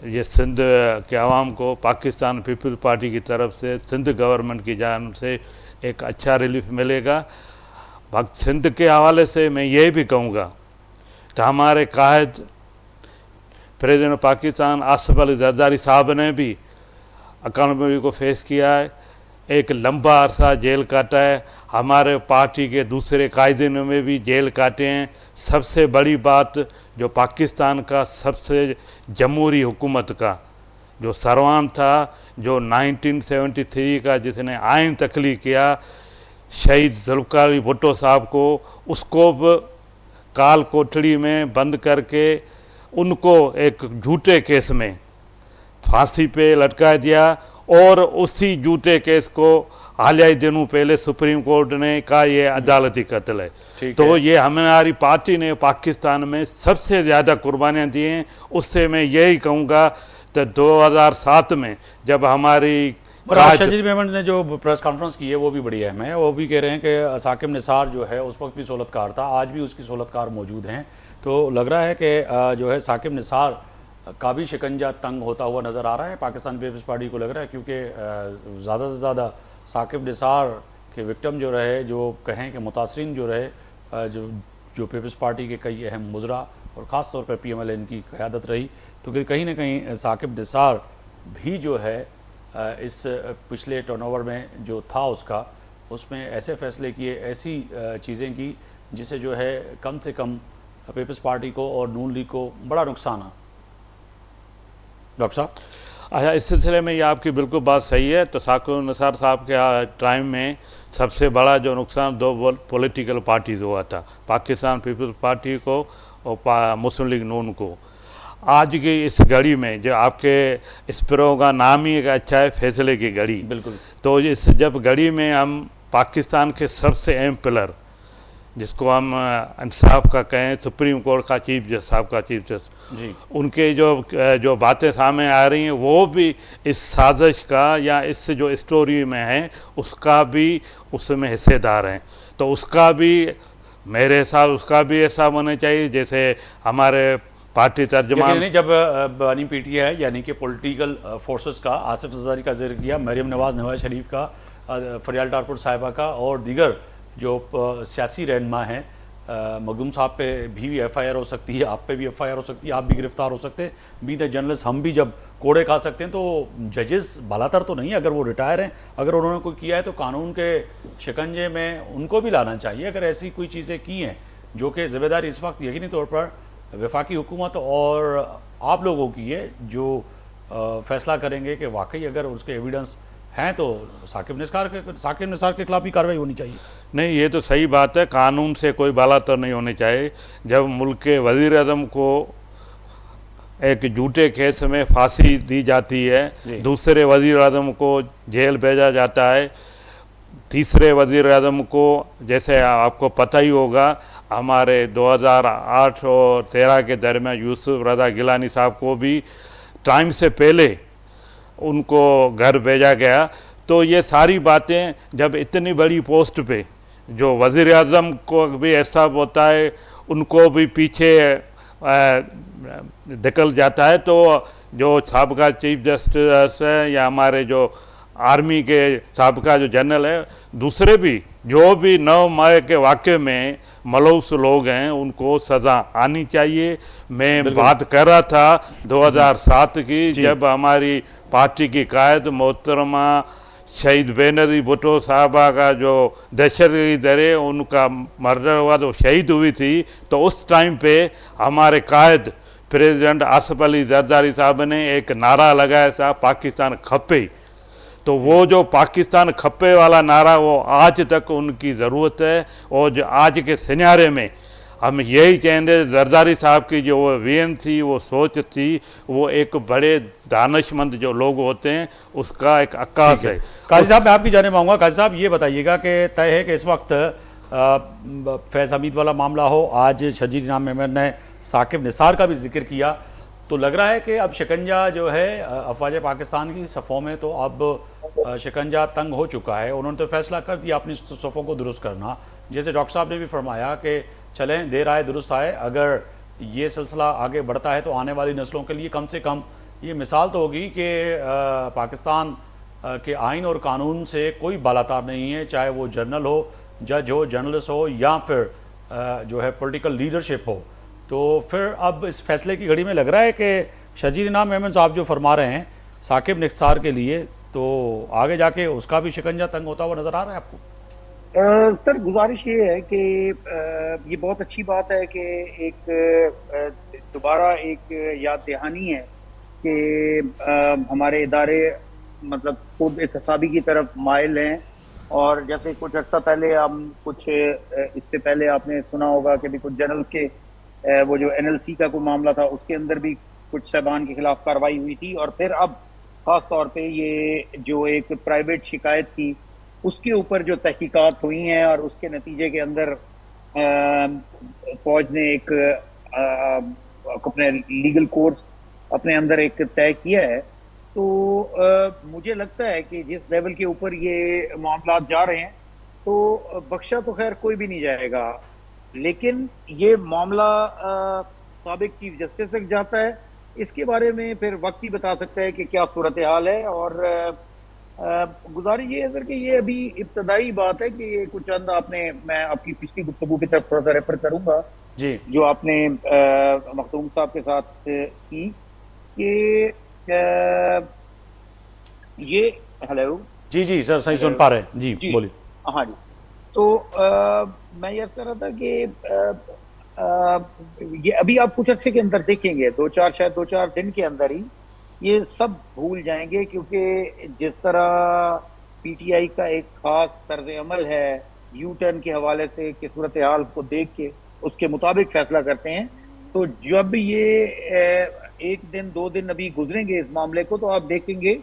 ये सिंध के आवाम को पाकिस्तान पीपल्स पार्टी की तरफ से सिंध गवर्नमेंट की जानिब से एक अच्छा रिलीफ मिलेगा। सिंध के हवाले से मैं ये भी कहूँगा तो हमारे कायद प्रेसिडेंट पाकिस्तान आसिफ अली जरदारी साहब ने भी अकाउंटेबिलिटी को फेस किया है, एक लंबा अरसा जेल काटा है, हमारे पार्टी के दूसरे कायदीनों में भी जेल काटे हैं। सबसे बड़ी बात जो पाकिस्तान का सबसे जमहूरी हुकूमत का जो सरवान था, जो 1973 का जिसने आइन तख्लीक किया, शहीद जुल्फ़िकार अली भुट्टो साहब को, उसको काल कोठड़ी में बंद करके उनको एक झूठे केस में फांसी पे लटका दिया, और उसी झूठे केस को हालिया दिनों पहले सुप्रीम कोर्ट ने कहा ये अदालती कत्ल है। तो ये हमारी पार्टी ने पाकिस्तान में सबसे ज़्यादा कुर्बानियाँ दी हैं। उससे मैं यही कहूँगा तो 2007 में जब हमारी शजीर मेमन ने जो प्रेस कॉन्फ्रेंस की है वो भी बड़ी अहम है। वो भी कह रहे हैं कि साकिब निसार जो है उस वक्त भी सहूलतकार था, आज भी उसकी सहूलतकार मौजूद हैं। तो लग रहा है कि जो है साकिब निसार का भी शिकंजा तंग होता हुआ नज़र आ रहा है पाकिस्तान पीपल्स पार्टी को, लग रहा है, क्योंकि ज़्यादा से ज़्यादा साकिब निसार के विक्टिम जो रहे, जो कहें कि मुतासरीन जो रहे, जो पीपल्स पार्टी के कई अहम मुजरा और ख़ास तौर पर PMLN की क़यादत रही, तो कहीं ना कहीं साकिब निसार भी जो है इस पिछले टर्नओवर में जो था उसका, उसमें ऐसे फ़ैसले किए, ऐसी चीज़ें की जिससे जो है कम से कम पीपल्स पार्टी को और नून लीग को बड़ा नुकसान है। डॉक्टर साहब, अच्छा, इस सिलसिले में ये आपकी बिल्कुल बात सही है। तो साकिब निसार साहब के टाइम में सबसे बड़ा जो नुकसान 2 पॉलिटिकल पार्टीज हुआ था, पाकिस्तान पीपल्स पार्टी को और मुस्लिम लीग नून को। आज की इस घड़ी में जो आपके इस प्रोग्राम का नाम ही एक अच्छा है, फैसले की घड़ी। बिल्कुल। तो इस जब घड़ी में हम पाकिस्तान के सबसे अहम पिलर, जिसको हम इंसाफ का कहें, सुप्रीम कोर्ट का चीफ जस्टिस साहब का चीफ जस्टिस जी, उनके जो बातें सामने आ रही हैं वो भी इस साजिश का या इस जो स्टोरी में है उसका भी उसमें हिस्सेदार हैं। तो उसका भी मेरे साथ उसका भी ऐसा होना चाहिए जैसे हमारे पार्टी तर्जमान जब बनी PTI यानी कि पॉलिटिकल फोर्सेस का आसिफ जरदारी का जिक्र किया, मरियम नवाज शरीफ का, फरियाल टारपुर साहिबा का और दीगर जो सियासी रहनुमा हैं, मखदूम साहब पे भी FIR हो सकती है, आप पे भी FIR हो सकती है, आप भी गिरफ्तार हो सकते हैं, बी द जर्नलिस्ट हम भी जब कोड़े खा सकते हैं। तो जजेस बालातर तो नहीं, अगर वो रिटायर हैं, अगर उन्होंने कोई किया है तो कानून के शिकंजे में उनको भी लाना चाहिए। अगर ऐसी कोई चीज़ें की हैं जो कि ज़िम्मेदारी इस वक्त यकीनी तौर पर वफाकी हुकूमत और आप लोगों की है, जो फैसला करेंगे कि वाकई अगर उसके एविडेंस हैं तो साकिब निसार के खिलाफ भी कार्रवाई होनी चाहिए। नहीं, ये तो सही बात है, कानून से कोई बालातर नहीं होनी चाहिए। जब मुल्क के वज़ीर आज़म को एक झूठे केस में फांसी दी जाती है, दूसरे वज़ीर आज़म को जेल भेजा जाता है, तीसरे वज़ीर आज़म को, जैसे आपको पता ही होगा, हमारे 2008 और 13 के दरमियान यूसुफ रज़ा गिलानी साहब को भी टाइम से पहले उनको घर भेजा गया। तो ये सारी बातें जब इतनी बड़ी पोस्ट पे जो वज़ीर आज़म को भी ऐसा होता है, उनको भी पीछे धकेल जाता है, तो जो साबका चीफ जस्टिस है या हमारे जो आर्मी के साबका जो जनरल है, दूसरे भी जो भी 9 मई के वाक़े में मलूस लोग हैं, उनको सज़ा आनी चाहिए। मैं बात कर रहा था 2007 की, जब हमारी पार्टी की कायद मोहतरमा शहीद बेनज़ीर भुट्टो साहबा का जो दहशतगर्दी दरे उनका मर्डर हुआ तो शहीद हुई थी, तो उस टाइम पे हमारे कायद प्रेसिडेंट आसिफ अली जरदारी साहब ने एक नारा लगाया था, पाकिस्तान खपे। तो वो जो पाकिस्तान खपे वाला नारा वो आज तक उनकी ज़रूरत है। और जो आज के सिनारे में हम यही कहेंगे, जरदारी साहब की जो वो विजन थी, वो सोच थी, वो एक बड़े दानिशमंद जो लोग होते हैं उसका एक अक्कास है। काजी साहब, मैं आपकी जाने मांगूंगा। काजी साहब, ये बताइएगा कि तय है कि इस वक्त फैज़ हमीद वाला मामला हो, आज शजीर इनाम मेमन ने साकिब निसार का भी जिक्र किया, तो लग रहा है कि अब शिकंजा जो है अफवाज पाकिस्तान की सफ़ों में, तो अब शिकंजा तंग हो चुका है। उन्होंने तो फैसला कर दिया अपनी सफ़ों को दुरुस्त करना, जैसे डॉक्टर साहब ने भी फरमाया कि चलें देर आए दुरुस्त आए, अगर ये सिलसिला आगे बढ़ता है तो आने वाली नस्लों के लिए कम से कम ये मिसाल तो होगी कि पाकिस्तान के आइन और कानून से कोई बालातार नहीं है, चाहे वो जर्नल हो, जज हो, जर्नलिस्ट हो, या फिर जो है पॉलिटिकल लीडरशिप हो। तो फिर अब इस फैसले की घड़ी में लग रहा है कि शजीर इनाम मेमन साहब जो फरमा रहे हैं, साकिब निसार के लिए, तो आगे जाके उसका भी शिकंजा तंग होता हुआ नजर आ रहा है आपको? सर गुजारिश ये है कि ये बहुत अच्छी बात है कि एक दोबारा एक याद दहानी है कि हमारे इदारे मतलब खुद एहतसाबी की तरफ माइल हैं। और जैसे कुछ अर्सा पहले हम कुछ इससे पहले आपने सुना होगा कि भी कुछ जनरल के वो जो NLC का कोई मामला था उसके अंदर भी कुछ साहबान के खिलाफ कार्रवाई हुई थी। और फिर अब खास तौर पे ये जो एक प्राइवेट शिकायत थी उसके ऊपर जो तहकीकात हुई हैं और उसके नतीजे के अंदर फौज ने एक अपने लीगल कोर्स अपने अंदर एक तय किया है। तो मुझे लगता है कि जिस लेवल के ऊपर ये मामला जा रहे हैं तो बख्शा तो खैर कोई भी नहीं जाएगा, लेकिन ये मामला साबिक चीफ जस्टिस तक जाता है, इसके बारे में फिर वक्त ही बता सकता है कि क्या सूरत हाल है। और गुजारिश ये है सर कि ये अभी इब्तदाई बात है कि ये कुछ चंद मैं आपकी पिछली गुफ्तगू की तरफ थोड़ा सा रेफर करूंगा जी, जो आपने मखदूम साहब के साथ की कि ये हेलो जी जी सर, सही सुन पा रहे हैं जी, जी बोलिए। हाँ जी। तो मैं ये कह रहा था कि ये अभी आप कुछ अर्से के अंदर देखेंगे, शायद दो चार दिन के अंदर ही ये सब भूल जाएंगे, क्योंकि जिस तरह PTI का एक खास तर्ज अमल है यू टर्न के हवाले से कि सूरत हाल को देख के उसके मुताबिक फैसला करते हैं, तो जब ये एक दिन दो दिन अभी गुजरेंगे इस मामले को, तो आप देखेंगे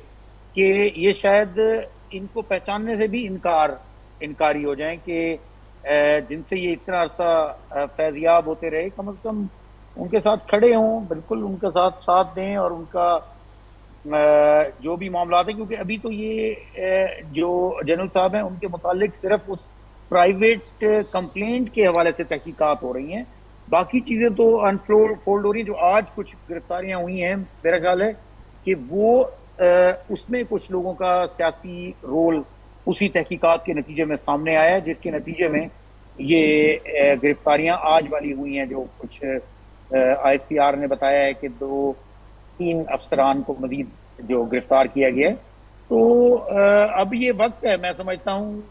कि ये शायद इनको पहचानने से भी इनकारी हो जाएं कि जिनसे ये इतना अर्सा फैजियाब होते रहे, कम से कम उनके साथ खड़े हों, बिल्कुल उनके साथ दें और उनका जो भी मामला है। क्योंकि अभी तो ये जो जनरल साहब हैं उनके मुतालिक सिर्फ उस प्राइवेट कंप्लेंट के हवाले से तहकीकात हो रही हैं, बाकी चीजें तो अनफोल्ड हो रही हैं। जो आज कुछ गिरफ्तारियां हुई हैं, मेरा ख्याल है कि वो उसमें कुछ लोगों का सियासी रोल उसी तहकीकात के नतीजे में सामने आया है, जिसके नतीजे में ये गिरफ्तारियां आज वाली हुई हैं। जो कुछ ISPR ने बताया है कि 2-3 अफसरान को मजीद जो गिरफ्तार किया गया है। तो अब ये वक्त है, मैं समझता हूँ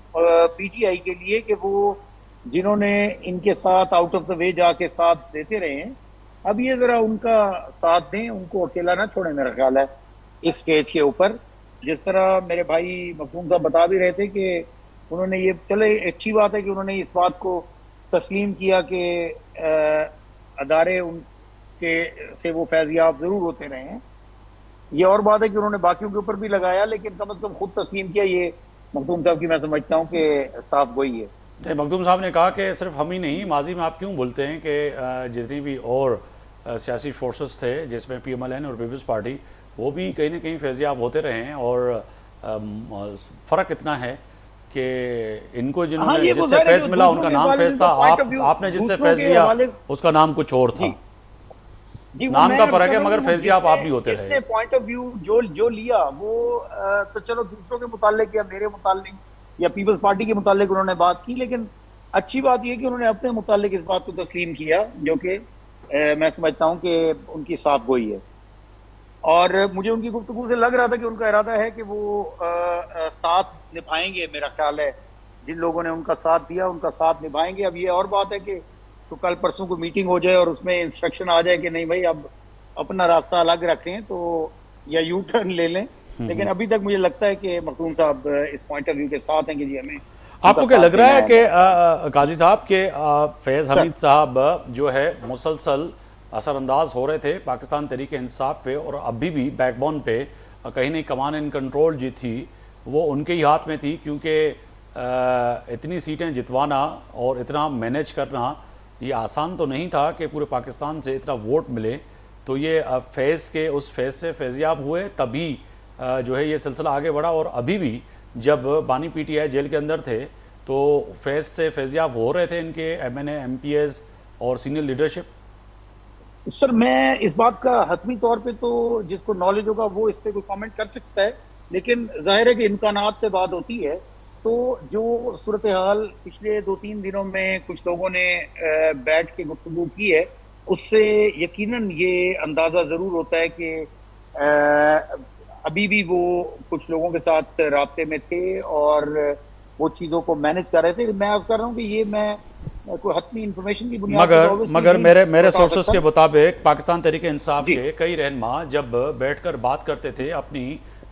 PTI के लिए कि वो जिन्होंने इनके साथ आउट ऑफ द वे जाके साथ देते रहे हैं, अब ये जरा उनका साथ दें, उनको अकेला ना छोड़ें। मेरा ख्याल है इस स्टेज के ऊपर, जिस तरह मेरे भाई मखदूम साहब बता भी रहे थे कि उन्होंने ये, चले अच्छी बात है कि उन्होंने इस बात को तस्लीम किया कि अदारे उनके से वो फैजियाब जरूर होते रहे हैं। ये और बात है कि उन्होंने बाकियों के ऊपर भी लगाया, लेकिन कम से कम खुद तस्लीम किया। ये मखदूम साहब की मैं समझता हूँ कि साफ गोई है। मखदूम साहब ने कहा कि सिर्फ हम ही नहीं, माजी में आप क्यों बोलते हैं कि जितनी भी और सियासी फोर्सेस थे जिसमें PMLN और पीपल्स पार्टी, वो भी कहीं ना कहीं फैजियाब होते रहे हैं। और फ़र्क इतना है कि इनको जिन्होंने जिससे फैज़ मिला उनका नाम फैज़ था, आपने जिससे फैज़ लिया उसका नाम कुछ और था। नाम का फर्क है, मगर फैजियाब आप भी होते रहे। जिसने पॉइंट ऑफ व्यू जो लिया वो तो चलो दूसरों के मुतालिक या मेरे मुतालिक या पीपल्स पार्टी के मुतालिक उन्होंने बात की, लेकिन अच्छी बात यह कि उन्होंने अपने मुतालिक इस बात को तस्लीम किया, जो कि मैं समझता हूं कि उनकी साफ गोई है। और मुझे उनकी गुफ्तगू से लग रहा था कि उनका इरादा है कि वो साथ निभाएंगे। मेरा ख्याल है जिन लोगों ने उनका साथ दिया उनका साथ निभाएंगे। अब ये और बात है कि तो कल परसों को मीटिंग हो जाए और उसमें इंस्ट्रक्शन आ जाए कि नहीं भाई अब अपना रास्ता अलग रखें, तो या यू टर्न ले लें। लेकिन अभी तक मुझे लगता है कि मखदूम साहब इस पॉइंट ऑफ व्यू के साथ हैं कि जी हमें। आपको क्या लग रहा है कि काजी साहब के फैज़ हमीद साहब जो है मुसलसल असरअंदाज हो रहे थे पाकिस्तान तहरीक इंसाफ पे, और अभी भी बैकबोन पे कहीं नहीं कमान इन कंट्रोल जी थी वो उनके ही हाथ में थी, क्योंकि इतनी सीटें जितवाना और इतना मैनेज करना ये आसान तो नहीं था कि पूरे पाकिस्तान से इतना वोट मिले। तो ये फैज़ के उस फैज़ से फैज़याब हुए, तभी जो है ये सिलसिला आगे बढ़ा। और अभी भी जब बानी PTI जेल के अंदर थे तो फैज़ से फैज़याब हो रहे थे इनके MNA MPs और सीनियर लीडरशिप। सर मैं इस बात का हतमी तौर पे तो जिसको नॉलेज होगा वो इस पर कोई कमेंट कर सकता है, लेकिन जाहिर है कि इम्कानात पे बात होती है। तो जो सूरत हाल पिछले 2-3 दिनों में कुछ लोगों ने बैठ के गुफ्तगू की है, उससे यकीनन ये अंदाज़ा ज़रूर होता है कि अभी भी वो कुछ लोगों के साथ राब्ते में थे और वो चीज़ों को मैनेज कर रहे थे। मैं आप कर रहा हूँ कि ये मैं कोई हतमी इंफॉर्मेशन की बुनियाद पर obviously मगर नहीं मेरे बता सोर्सेस सकता। के मुताबिक पाकिस्तान तहरीक इंसाफ जी के कई रहनुमा जब बैठकर बात करते थे अपनी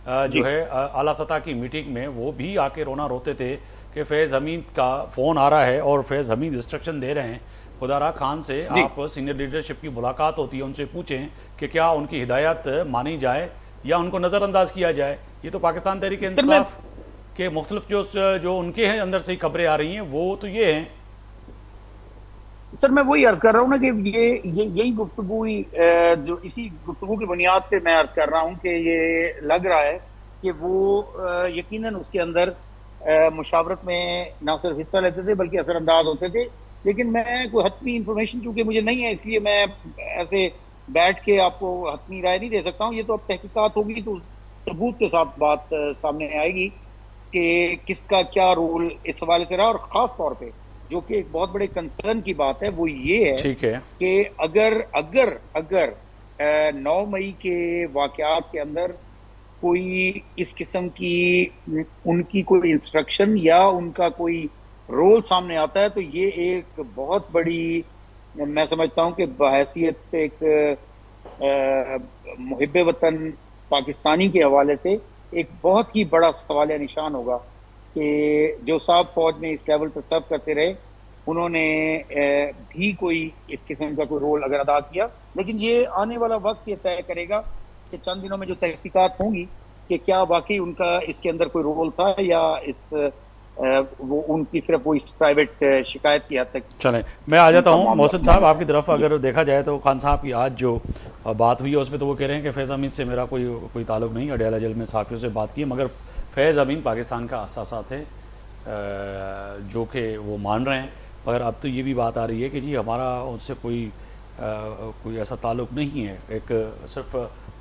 जी जो है आला सतह की मीटिंग में, वो भी आके रोना रोते थे कि फैज़ हमीद का फ़ोन आ रहा है और फैज़ हमीद इंस्ट्रक्शन दे रहे हैं खुदारा खान से जी आप सीनियर लीडरशिप की मुलाकात होती है, उनसे पूछें कि क्या उनकी हिदायत मानी जाए या उनको नज़रअंदाज किया जाए। ये तो पाकिस्तान तहरीक सर मैं इंसाफ के मुख्तलिफ जो उनके हैं अंदर से ही खबरें आ रही हैं, वो तो ये हैं। सर मैं वही अर्ज कर रहा हूँ ना कि ये यही गुफ्तगू हुई, जो इसी गुफ्तगू की बुनियाद पे मैं अर्ज कर रहा हूँ कि ये लग रहा है कि वो यकीनन उसके अंदर मुशावरत में ना सिर्फ हिस्सा लेते थे बल्कि असरअंदाज होते थे। लेकिन मैं कोई हतमी इंफॉर्मेशन चूंकि मुझे नहीं है, इसलिए मैं ऐसे बैठ के आपको हतमी राय नहीं दे सकता हूँ। ये तो अब तहकीकात होगी तो सबूत के साथ बात सामने आएगी कि किसका क्या रोल इस हवाले से रहा। और ख़ास तौर पे जो कि एक बहुत बड़े कंसर्न की बात है वो ये है ठीक है कि अगर अगर अगर 9 मई के वाक़यात के अंदर कोई इस किस्म की उनकी कोई इंस्ट्रक्शन या उनका कोई रोल सामने आता है तो ये एक बहुत बड़ी, मैं समझता हूँ कि बहैसियत एक मुहिब वतन पाकिस्तानी के हवाले से एक बहुत ही बड़ा सवालिया निशान होगा कि जो साहब फौज में इस लेवल पर सर्व करते रहे उन्होंने भी कोई इस किस्म का कोई रोल अगर अदा किया। लेकिन ये आने वाला वक्त ये तय करेगा कि चंद दिनों में जो तहकीकात होंगी कि क्या वाकई उनका इसके अंदर कोई रोल था या इस वो उनकी सिर्फ वो प्राइवेट शिकायत की हद तक। चलें, मैं आ जाता हूँ मोहसिन साहब आपकी तरफ। अगर देखा जाए तो खान साहब की आज जो बात हुई है उसमें तो वो कह रहे हैं कि फैज़ अमीन से मेरा कोई ताल्लुक नहीं, अडयाला जेल में सहाफ़ियों से बात की, मगर फैज़ अमीन पाकिस्तान का असासा थे जो कि वो मान रहे हैं। मगर अब तो ये भी बात आ रही है कि जी हमारा उनसे कोई ऐसा ताल्लुक नहीं है, एक सिर्फ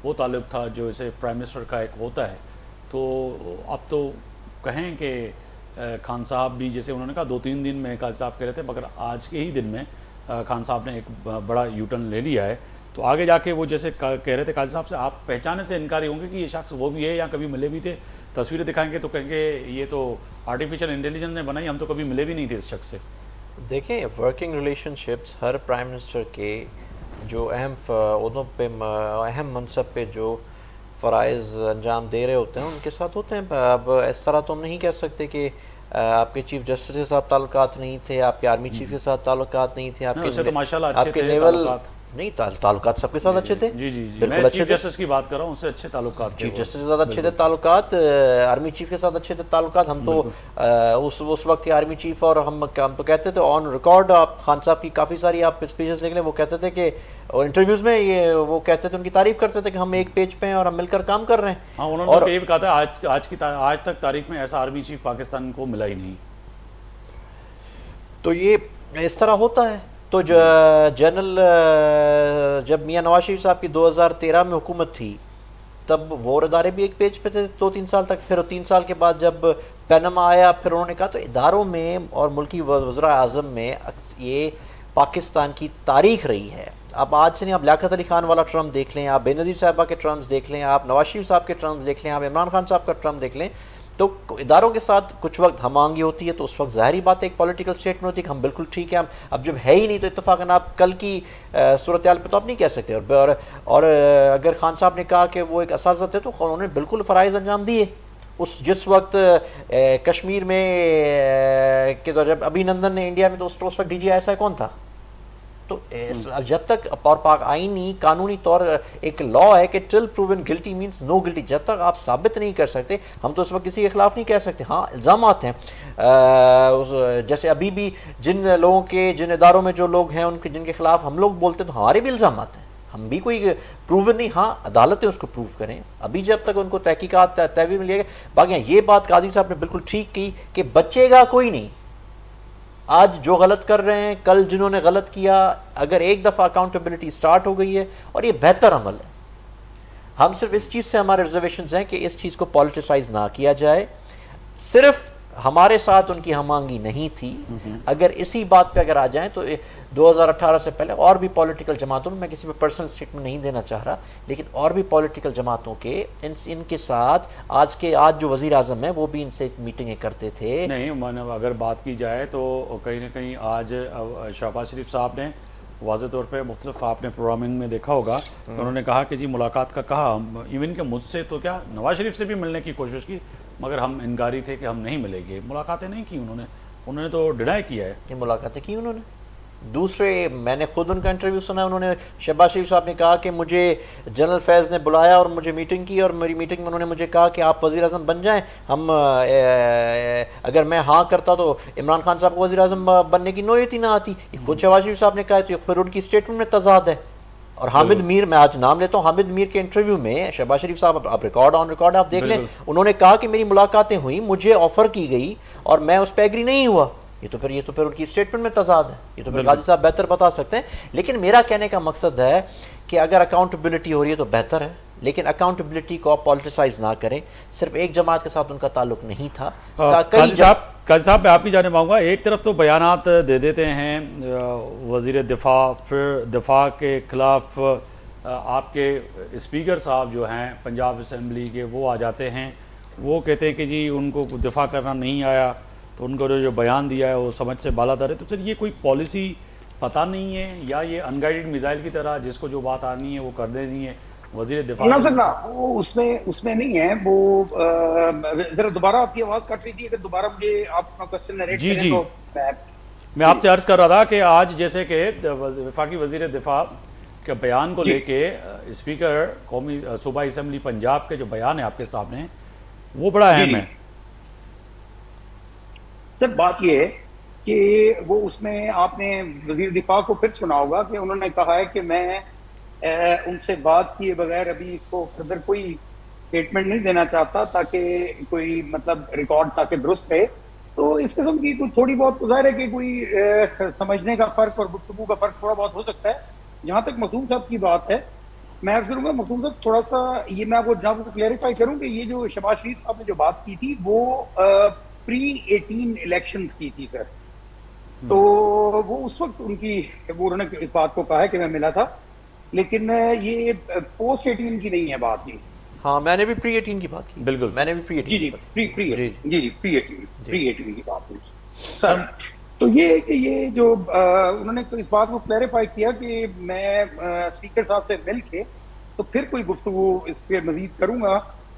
वो ताल्लुक था जो इसे प्राइम मिनिस्टर का एक होता है। तो अब तो कहें कि खान साहब भी, जैसे उन्होंने कहा 2-3 दिन में काजी साहब कह रहे थे, मगर आज के ही दिन में खान साहब ने एक बड़ा यूटर्न ले लिया है। तो आगे जाके वो जैसे कह रहे थे काजी साहब से, आप पहचाने से इनकारी होंगे कि ये शख्स वो भी है या कभी मिले भी थे। तस्वीरें दिखाएंगे तो कहेंगे ये तो आर्टिफिशियल इंटेलिजेंस ने बनाई, हम तो कभी मिले भी नहीं थे इस शख्स से। देखें, वर्किंग रिलेशनशिप्स हर प्राइम मिनिस्टर के जो अहम उहदों पे, अहम मनसब पे जो फ़राइज़ अंजाम दे रहे होते हैं उनके साथ होते हैं। अब इस तरह तो हम नहीं कह सकते कि आपके चीफ जस्टिस के साथ ताल्लुकात नहीं थे, आपके आर्मी चीफ के साथ ताल्लुकात नहीं थे, उससे तो माशाल्लाह अच्छे आपके थे नेवल ताल्लुकात। नहीं, ताल्लुकात सबके साथ अच्छे थे। जी जी जी, बिल्कुल मैं अच्छे चीफ थे। जस्टिस की बात कर रहा हूँ, उससे अच्छे ताल्लुकात थे। चीफ जस्टिस के साथ अच्छे थे ताल्लुकात, आर्मी चीफ के साथ अच्छे थे ताल्लुकात। हम तो उस वक्त के आर्मी चीफ और हम तो कहते थे ऑन रिकॉर्ड, आप खान साहब की काफ़ी सारी आप स्पीचेस देख लें, वो कहते थे कि इंटरव्यूज़ में ये वो कहते थे, उनकी तारीफ करते थे कि हम एक पेज पे हैं और हम मिलकर काम कर रहे हैं। हाँ, उन्होंने तो ये भी कहा था आज तक तारीख में ऐसा आर्मी चीफ पाकिस्तान को मिला ही नहीं। तो ये इस तरह होता है। तो जनरल जब मियां नवाज शरीफ साहब की 2013 में हुकूमत थी तब वो इदारे भी एक पेज पे थे 2-3 साल तक। फिर 3 साल के बाद जब पैनमा आया फिर उन्होंने कहा। तो इदारों में और मुल्की वज़रा आज़म में ये पाकिस्तान की तारीख रही है। अब आज से नहीं, आप लियाकत अली खान वाला ट्रम्प देख लें, आप बेनज़ीर साहबा के ट्रम्प देख लें, आप नवाज शरीफ साहब के ट्रम्प देख लें, आप इमरान खान साहब का ट्रम्प देख लें, तो इदारों के साथ कुछ वक्त हमआहंगी होती है तो उस वक्त ज़ाहिरी बात है एक पॉलिटिकल स्टेटमेंट होती है कि हम बिल्कुल ठीक है। हम अब जब है ही नहीं तो इत्तफाकन आप कल की सूरत हाल पर तो आप नहीं कह सकते। और अगर खान साहब ने कहा कि वो एक असाज़ थे तो उन्होंने बिल्कुल फ़राइज़ अंजाम दिए। जिस वक्त कश्मीर में कि तो जब अभिनंदन ने इंडिया में तो उस वक्त DGI कौन था। तो जब तक और पाक आईनी कानूनी तौर एक लॉ है कि till proven guilty means no guilty, जब तक आप साबित नहीं कर सकते हम तो उस वक्त किसी के खिलाफ नहीं कह सकते। हाँ, इल्ज़ामात हैं, जैसे अभी भी जिन लोगों के जिन इदारों में जो लोग हैं उनके जिनके खिलाफ हम लोग बोलते हैं तो हमारे भी इल्ज़ामात हैं, हम भी कोई प्रूवन नहीं। हाँ, अदालतें उसको प्रूव करें, अभी जब तक उनको तहकीकात तहवील मिलेगा। बाकी ये बात काजी साहब ने बिल्कुल ठीक की कि बचेगा कोई नहीं। आज जो गलत कर रहे हैं, कल जिन्होंने गलत किया, अगर एक दफ़ा अकाउंटेबिलिटी स्टार्ट हो गई है और ये बेहतर अमल है। हम सिर्फ इस चीज़ से हमारे रिजर्वेशन हैं कि इस चीज़ को पॉलिटिसाइज ना किया जाए। सिर्फ हमारे साथ उनकी हमांगी नहीं थी। अगर इसी बात पे अगर आ जाएं तो 2018 से पहले और भी पॉलिटिकल जमातों में, मैं किसी पे पर्सनल स्टेटमेंट नहीं देना चाह रहा, लेकिन और भी पॉलिटिकल जमातों के इनके साथ आज जो वजीर आजम है वो भी इनसे मीटिंगें करते थे। नहीं, मैंने अगर बात की जाए तो कहीं ना कहीं आज शहबाज शरीफ साहब ने वाज़े तौर पे मुख्तलिफ आपने प्रोग्रामिंग में देखा होगा, तो उन्होंने कहा कि जी मुलाकात का कहा, इवन के मुझसे तो क्या नवाज शरीफ से भी मिलने की कोशिश की, मगर हम इनकारी थे कि हम नहीं मिलेंगे। मुलाकातें नहीं की उन्होंने तो डिनाई किया है। ये मुलाकातें की उन्होंने। दूसरे, मैंने खुद उनका इंटरव्यू सुना, उन्होंने शहबाज शरीफ साहब ने कहा कि मुझे जनरल फैज़ ने बुलाया और मुझे मीटिंग की, और मेरी मीटिंग में उन्होंने मुझे कहा कि आप वज़ीर आज़म बन जाएं, हम अगर मैं हाँ करता तो इमरान खान साहब को वज़ीर आज़म बनने की नौयत ही ना आती। खुद शहबाज शरीफ साहब ने कहा, तो फिर उनकी स्टेटमेंट में तजाद है। और हामिद मीर, मैं आज नाम लेता हूँ, हामिद मीर के इंटरव्यू में शहबाज शरीफ साहब, आप रिकॉर्ड ऑन रिकॉर्ड आप देख लें, उन्होंने कहा कि मेरी मुलाकातें हुई, मुझे ऑफर की गई और मैं उस पर एग्री नहीं हुआ। ये तो फिर उनकी स्टेटमेंट में तजाद है। ये तो फिर गाजी साहब बेहतर बता सकते हैं। लेकिन मेरा कहने का मकसद है कि अगर अकाउंटेबिलिटी हो रही है तो बेहतर है, लेकिन अकाउंटेबिलिटी को आप पॉलिटिसाइज ना करें। सिर्फ एक जमात के साथ उनका ताल्लुक नहीं था। काजी साहब मैं आपकी जाने पाऊंगा, एक तरफ तो बयानात दे देते हैं वज़ीर दिफा, फिर दिफा के खिलाफ आपके स्पीकर साहब जो हैं पंजाब असम्बली के, वो आ जाते हैं, वो कहते हैं कि जी उनको दिफा करना नहीं आया, तो उनको जो बयान दिया है वो समझ से बालातर है। तो सर ये कोई पॉलिसी पता नहीं है, या ये अनगाइडेड मिसाइल की तरह जिसको जो बात आनी है वो कर देनी है वजीर दिफा? ना सर ना, वो उसमें नहीं है। वो जरा दोबारा आपकी आवाज कट रही थी, अगर दोबारा मुझे आप क्वेश्चन नरेट करें तो मैं आपसे अर्ज कर रहा था कि आज जैसे कि वफाकी वजीर दिफा के बयान को लेके स्पीकर कौमी सूबाई असम्बली पंजाब के जो बयान है आपके सामने, वो बड़ा अहम है। सर बात ये है कि वो उसमें आपने वजीर दिफा को फिर सुना होगा कि उन्होंने कहा है कि मैं उनसे बात किए बगैर अभी इसको फर्दर कोई स्टेटमेंट नहीं देना चाहता, ताकि कोई मतलब रिकॉर्ड ताकि दुरुस्त रहे। तो इस किस्म की कुछ थोड़ी बहुत ज़ाहिर है कि कोई समझने का फ़र्क और गुफ्तगू का फ़र्क थोड़ा बहुत हो सकता है। जहाँ तक मखदूम साहब की बात है, मैं अर्ज करूँगा मखदूम साहब थोड़ा सा ये मैं आपको जहाँ क्लैरिफाई करूँ कि ये जो शहबाज शरीफ साहब ने जो बात की थी वो प्री-18 इलेक्शंस की थी सर। तो वो उस वक्त उन्होंने इस बात को कहा है कि मैं मिला था, लेकिन ये पोस्ट 18 की नहीं है बात जी। हाँ, मैंने भी प्री-18 की बात की। बिल्कुल, मैंने भी प्री-18 प्री-18 की बात हुई सर। तो ये जो उन्होंने इस बात को क्लैरिफाई किया कि मैं स्पीकर साहब से मिल के तो फिर कोई गुफ्तगू इस पर मजीद करूंगा,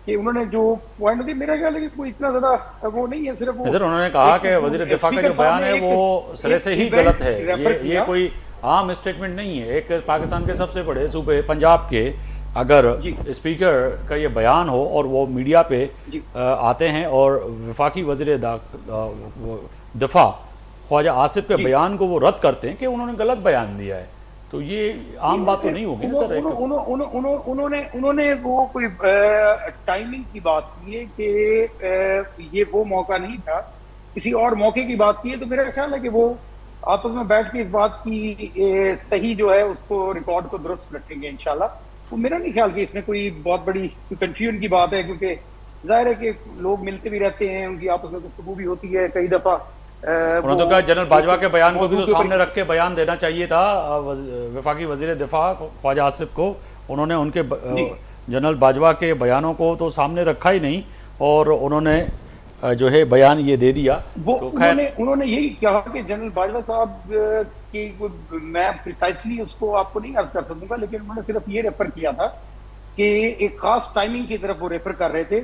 कि उन्होंने जो पॉइंट दिया, मेरा ख्याल है कि कोई इतना ज्यादा वो नहीं है। सिर्फ वो सर उन्होंने कहा कि वजीर दिफा का जो बयान है वो सिरे से ही गलत है, ये कोई आम स्टेटमेंट नहीं है। एक पाकिस्तान के सबसे बड़े सूबे पंजाब के अगर स्पीकर का ये बयान हो और वो मीडिया पे आते हैं और वफाकी वजीर दिफा ख्वाजा आसिफ के बयान को वो रद्द करते हैं कि उन्होंने गलत बयान दिया है, तो ये आम बात तो नहीं होगी ना सर। उन्होंने वो कोई टाइमिंग की बात की है कि ये वो मौका नहीं था, किसी और मौके की बात की है। तो मेरा ख्याल है कि वो आपस में बैठ के इस बात की सही जो है उसको रिकॉर्ड को दुरुस्त रखेंगे इंशाल्लाह। तो मेरा नहीं ख्याल कि इसमें कोई बहुत बड़ी कंफ्यूजन की बात है, क्योंकि जाहिर है कि लोग मिलते भी रहते हैं, उनकी आपस में गुफ्तगू भी होती है कई दफा। उन्होंने तो कहा जनरल बाजवा के बयान को भी तो सामने रख के बयान देना चाहिए था वफाकी वजीर दिफा ख्वाजा आसिफ को। उन्होंने उनके जनरल बाजवा के बयानों को तो सामने रखा ही नहीं और उन्होंने जो है बयान ये दे दिया। वो तो उन्होंने यही कहा कि जनरल बाजवा साहब की, मैं प्रिसाइसली उसको आपको नहीं अर्ज कर सकूंगा, लेकिन उन्होंने सिर्फ ये रेफर किया था कि एक खास टाइमिंग की तरफ वो रेफर कर रहे थे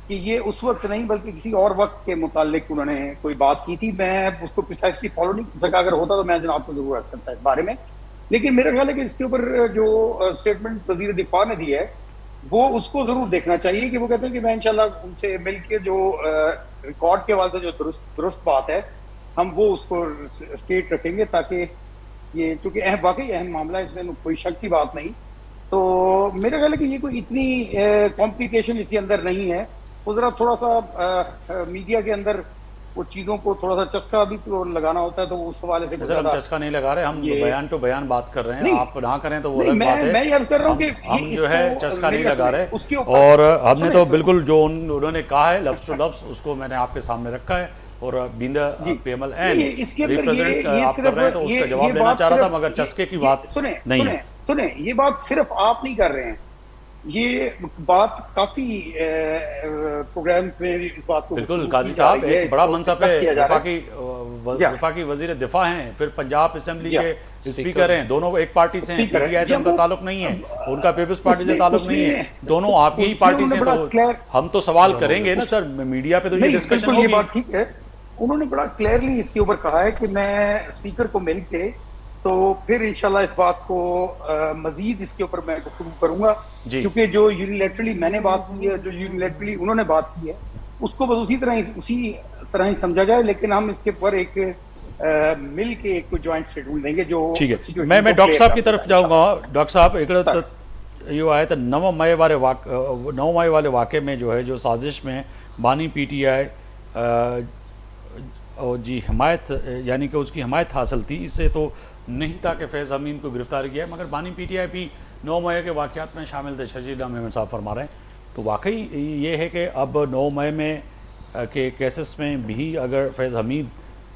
कि ये उस वक्त नहीं बल्कि किसी और वक्त के मुतालिक उन्होंने कोई बात की थी। मैं उसको प्रिसाइसली फॉलो नहीं कर सका, अगर होता तो मैं जनाब को जरूर अर्ज करता इस बारे में। लेकिन मेरा ख्याल है कि इसके ऊपर जो स्टेटमेंट वजीर दिफा ने दी है वो उसको जरूर देखना चाहिए, कि वो कहते हैं कि मैं इंशाल्लाह उनसे मिलके जो रिकॉर्ड के हवाले से जो दुरुस्त बात है हम वो उसको स्टेट रखेंगे, ताकि ये चूंकि वाकई अहम मामला है, इसमें कोई शक की बात नहीं। तो मेरा ख्याल है कि ये कोई इतनी कॉम्प्लिकेशन इसके अंदर नहीं है। वो जरा थोड़ा सा मीडिया के अंदर वो चीजों को थोड़ा सा चस्का भी तो लगाना होता है, तो उस हवाले से हम चस्का नहीं लगा रहे, हम बयान टू बयान बात कर रहे हैं। आप ना करें तो वो अलग बात है। मैं ये अर्ज कर रहा हूं कि हम जो है चस्का नहीं लगा रहे, और हमने तो बिल्कुल जो उन्होंने कहा है लफ्ज टू लफ्ज उसको मैंने आपके सामने रखा है। और बींदा PML ये एंड इसके अंदर रिप्रेजेंट ये आप कर रहे हैं, तो उसका जवाब लेना चाह रहा था, मगर चस्के की बात नहीं है। सुने, ये बात सिर्फ आप नहीं कर रहे हैं, ये बात काफी प्रोग्राम में इस बात को बिल्कुल काजी साहब एक बड़ा मनसा पे वफाकी वजीर दिफा हैं, फिर पंजाब असेंबली के स्पीकर हैं, दोनों एक पार्टी से हैं, पीटीआई से उनका ताल्लुक नहीं है, उनका पीपल्स पार्टी से ताल्लुक नहीं है, दोनों आपकी ही पार्टी से। तो हम तो सवाल करेंगे ना सर, मीडिया पे तो ये डिस्कशन होगी। ये बात ठीक है, उन्होंने बड़ा क्लियरली इसके ऊपर कहा है कि मैं स्पीकर को मिल के तो फिर इंशाल्लाह इस बात को मजीद इसके ऊपर मैं गुफ्तगू करूंगा, क्योंकि जो यूनिलैटरली मैंने बात की है, जो यूनिलैटरली उन्होंने बात की है, उसको बस उसी तरह ही समझा जाए, लेकिन हम इसके ऊपर एक मिल के एक ज्वाइंट शेड्यूल देंगे जो ठीक है। मैं डॉक्टर साहब की तरफ जाऊंगा। डॉक्टर साहब एक यो आया था 9 मई वाले वाक़े में जो है, जो साजिश में बानी PTI जी हिमायत, यानी कि उसकी हिमायत हासिल थी, इससे तो नहीं था कि फैज़ अमीन को गिरफ्तार किया है, मगर बानी PTI भी 9 मई के वाक़यात में शामिल थे, शशीद अहमद साहब फरमा रहे हैं। तो वाकई ये है कि अब 9 मई में के केसेस में भी अगर फैज़ हमीद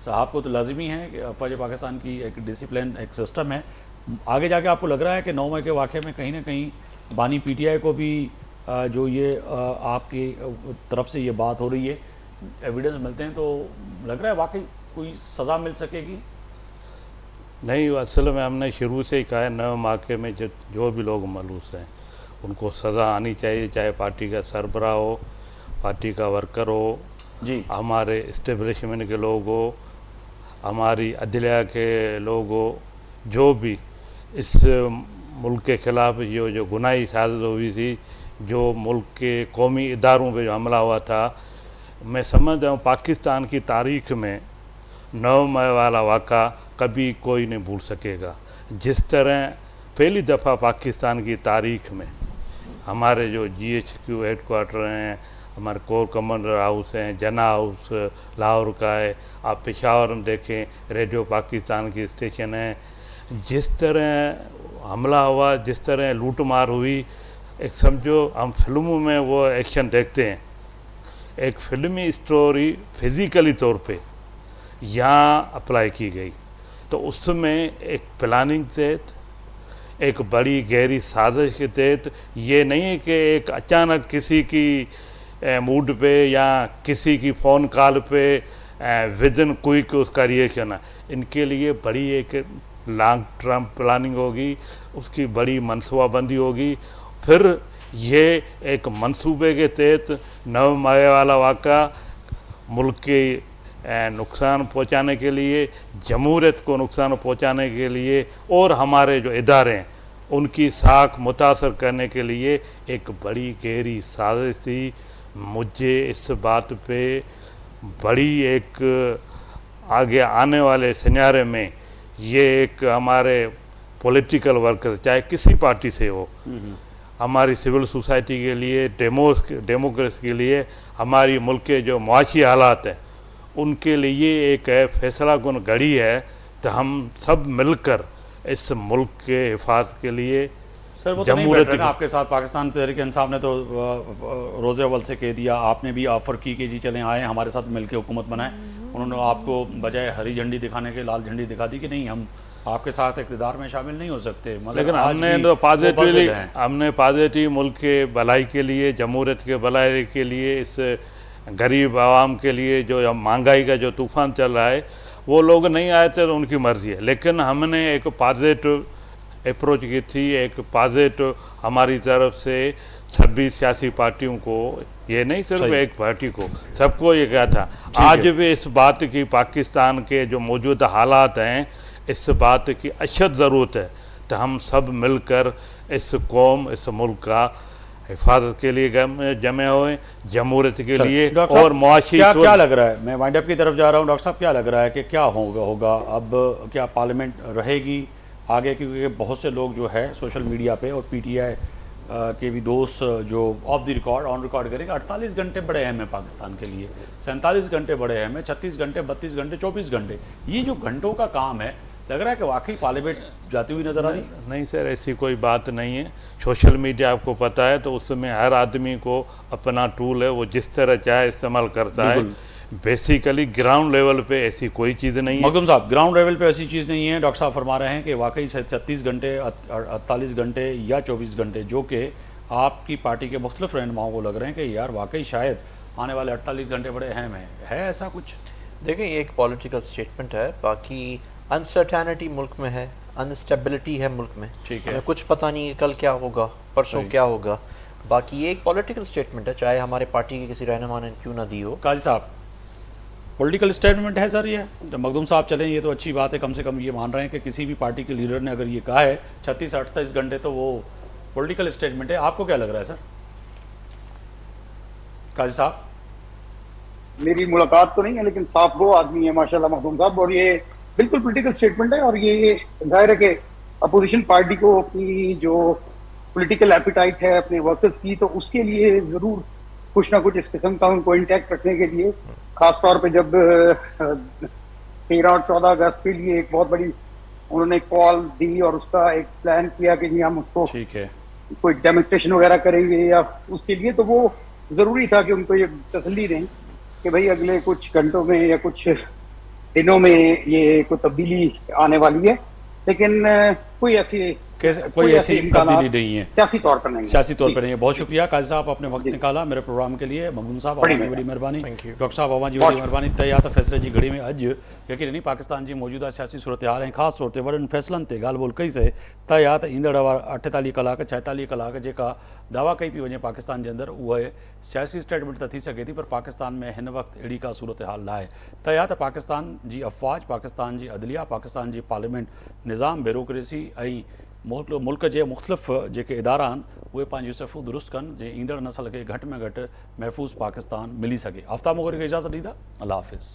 साहब को तो लाजिमी है कि फौज पाकिस्तान की एक डिसिप्लिन एक सिस्टम है, आगे जाके आपको लग रहा है कि 9 मई के वाक़े में कहीं ना कहीं बानी PTI को भी जो ये आपकी तरफ से ये बात हो रही है, एविडेंस मिलते हैं, तो लग रहा है वाकई कोई सज़ा मिल सकेगी? नहीं, असल में हमने शुरू से ही कहा है 9 वाक़े में जो भी लोग मलूस हैं उनको सज़ा आनी चाहिए, चाहे पार्टी का सरबरा हो, पार्टी का वर्कर हो जी, हमारे इस्टेब्लिशमेंट के लोग हो, हमारी अदलिया के लोग हो, जो भी इस मुल्क के ख़िलाफ़ जो गुनाही साजिश हुई थी, जो मुल्क के कौमी इदारों पे जो हमला हुआ था, मैं समझता हूँ पाकिस्तान की तारीख़ में 9 मई वाला वाक़ा कभी कोई नहीं भूल सकेगा। जिस तरह पहली दफ़ा पाकिस्तान की तारीख़ में हमारे जो GHQ हेडक्वार्टर हैं, हमारे कोर कमांडर हाउस हैं, जना हाउस लाहौर का है, आप पेशावर में देखें, रेडियो पाकिस्तान की स्टेशन है, जिस तरह हमला हुआ, जिस तरह लूट मार हुई, एक समझो हम फिल्मों में वो एक्शन देखते हैं, एक फिल्मी स्टोरी फिज़िकली तौर पे यहाँ अप्लाई की गई। तो उसमें एक प्लानिंग के तहत, एक बड़ी गहरी साजिश के तहत, ये नहीं है कि एक अचानक किसी की मूड पे या किसी की फ़ोन कॉल पे विदिन क्विक उसका रिएक्शन है। इनके लिए बड़ी एक लॉन्ग टर्म प्लानिंग होगी, उसकी बड़ी मनसूबाबंदी होगी, फिर ये एक मंसूबे के तहत 9 मई वाला वाक़ा मुल्क के नुकसान पहुंचाने के लिए, जमहूरियत को नुकसान पहुंचाने के लिए और हमारे जो इदारे हैं उनकी साख मुतासर करने के लिए एक बड़ी गहरी साजिश थी। मुझे इस बात पे बड़ी एक आगे आने वाले सिनारे में ये एक हमारे पॉलिटिकल वर्कर चाहे किसी पार्टी से हो, हमारी सिविल सोसाइटी के लिए, डेमोक्रेसी के लिए, हमारी मुल्क के जो मुआशी हालात हैं उनके लिए एक फैसला कुन घड़ी है। तो हम सब मिलकर इस मुल्क के हिफाजत के लिए सर वो तो नहीं बैठ रहे ना आपके साथ। पाकिस्तान तहरीक इंसाफ ने तो रोज़े अव्वल से कह दिया, आपने भी ऑफ़र की कि जी चलें आए हमारे साथ मिलकर हुकूमत बनाएं, उन्होंने आपको बजाय हरी झंडी दिखाने के लाल झंडी दिखा दी कि नहीं हम आपके साथ इक़्तिदार में शामिल नहीं हो सकते। लेकिन हमने तो पॉजिटिव मुल्क के भलाई के लिए, जमहूरियत के भलाई के लिए, इस गरीब आवाम के लिए जो महंगाई का जो तूफ़ान चल रहा है, वो लोग नहीं आए थे तो उनकी मर्ज़ी है, लेकिन हमने एक पॉजिटिव अप्रोच की थी, एक पॉजिटिव हमारी तरफ से सभी सियासी पार्टियों को, ये नहीं सिर्फ एक पार्टी को, सबको ये कहा था। आज भी इस बात की पाकिस्तान के जो मौजूदा हालात हैं, इस बात की अशद ज़रूरत है तो हम सब मिलकर इस कौम, इस मुल्क का हिफाजत के लिए जमे हुए, जमहूरियत के लिए और मुआशी। क्या लग रहा है, मैं वाइंड अप की तरफ जा रहा हूँ डॉक्टर साहब, क्या लग रहा है कि क्या होगा अब, क्या पार्लियामेंट रहेगी आगे? क्योंकि बहुत से लोग जो है सोशल मीडिया पे और PTI के भी दोस्त जो of the record on record करेंगे, 48 घंटे बड़े अहम है पाकिस्तान के लिए, 47 घंटे बड़े अहम है, 36 घंटे, 32 घंटे, 24 घंटे, ये जो घंटों का काम है, लग रहा है कि वाकई पार्लियामेंट जाती हुई नजर आ रही? नहीं सर, ऐसी कोई बात नहीं है। सोशल मीडिया आपको पता है, तो उसमें हर आदमी को अपना टूल है, वो जिस तरह चाहे इस्तेमाल करता है। बेसिकली ग्राउंड लेवल पे ऐसी कोई चीज़ नहीं है। मखदूम साहब, ग्राउंड लेवल पे ऐसी चीज़ नहीं है। डॉक्टर साहब फरमा रहे हैं कि वाकई 36 घंटे, 48 घंटे या 24 घंटे जो कि आपकी पार्टी के मुख्तलिफ रहनुमाओं को लग रहे हैं कि यार वाकई शायद आने वाले 48 घंटे बड़े अहम हैं, है ऐसा कुछ? देखिए, ये एक पॉलिटिकल स्टेटमेंट है, बाकी अनसर्टेनिटी मुल्क में है, अनस्टेबिलिटी है मुल्क में। ठीक है, हमें कुछ पता नहीं है कल क्या होगा, परसों क्या होगा। बाकी ये एक पॉलिटिकल स्टेटमेंट है, चाहे हमारे पार्टी के किसी रहनुमा ने क्यों ना दी हो। काजी साहब, पॉलिटिकल स्टेटमेंट है सर ये? जब मखदूम साहब चलें ये तो अच्छी बात है, कम से कम ये मान रहे हैं कि किसी भी पार्टी के लीडर ने अगर ये कहा है 36-38 घंटे तो वो पॉलिटिकल स्टेटमेंट है। आपको क्या लग रहा है सर? काजी साहब, मेरी मुलाकात तो नहीं है, लेकिन साफ गो आदमी है माशाल्लाह मखदूम साहब, और ये बिल्कुल पॉलिटिकल स्टेटमेंट है। और ये जाहिर है कि अपोजिशन पार्टी को अपनी जो पॉलिटिकल एपिटाइट है अपने वर्कर्स की, तो उसके लिए जरूर कुछ ना कुछ इस किस्म का उनको इंटैक्ट रखने के लिए, खासतौर पे जब 13 और 14 अगस्त के लिए एक बहुत बड़ी उन्होंने कॉल दी और उसका एक प्लान किया कि जी हम उसको ठीक है, कोई डेमोन्स्ट्रेशन वगैरह करेंगे या उसके लिए, तो वो जरूरी था कि उनको ये तसल्ली दें कि भाई अगले कुछ घंटों में या कुछ दिनों में ये कोई तब्दीली आने वाली है। लेकिन कोई ऐसी तब्दीली नहीं है, सियासी तौर पर नहीं, सियासी तौर पर नहीं है। बहुत शुक्रिया काजी साहब, आपने वक्त निकाला मेरे प्रोग्राम के लिए। मखदूम साहब, बड़ी मेहरबानी। Thank you. डॉक्टर साहब, अवां जी वॾी महिरबानी। तयात फ़ैसिले जी घड़ी में अॼु यकीनी पाकिस्तान जी मौजूदा सियासी सूरत हाल ऐं ख़ासि तौर ते वॾनि फ़ैसिलनि ते ॻाल्हि ॿोल कईसीं। त या त ईंदड़ 48 कलाक 46 कलाक जेका दावा कई पई वञे पाकिस्तान जे अंदरि, उहे सियासी स्टेटमेंट त थी सघे थी, पर पाकिस्तान में हिन वक़्तु अहिड़ी का सूरत हाल न आहे। त या त पाकिस्तान जी अफ़वाज, पाकिस्तान जी अदलिया, पाकिस्तान जी पार्लियामेंट निज़ाम, ब्यूरोक्रेसी ऐं मुल्क जे मुख़्तलिफ़ जेके इदारा आहिनि उहे पंहिंजूं सफ़ूं दुरुस्त कनि, जे ईंदड़ नसल खे घटि में घटि महफ़ूज़ पाकिस्तान मिली सघे। आफ्ताब मोगरी खे इजाज़त ॾींदा। अल्लाह हाफ़िज़।